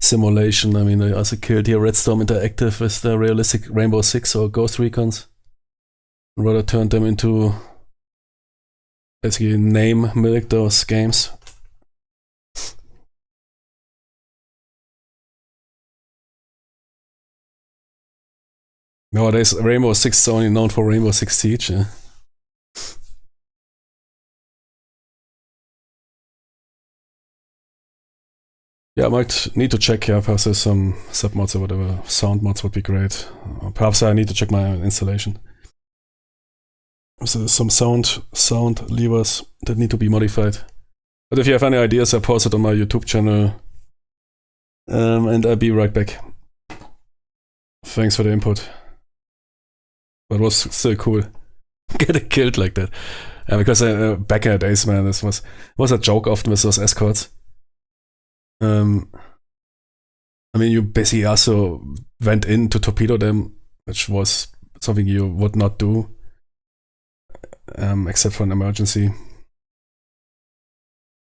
simulation. I mean, they also killed here Red Storm Interactive with the realistic Rainbow Six or Ghost Recons. And rather turned them into basically name milk those games. Nowadays, Rainbow Six is only known for Rainbow Six Siege. Yeah. Yeah, I might need to check, yeah, perhaps there's some submods or whatever. Sound mods would be great. Perhaps I need to check my installation. So there's some sound levers that need to be modified. But if you have any ideas, I post it on my YouTube channel. And I'll be right back. Thanks for the input. But it was still cool. Getting killed like that. Because back in the days, man, this was a joke often with those escorts. I mean, you basically also went in to torpedo them, which was something you would not do, except for an emergency.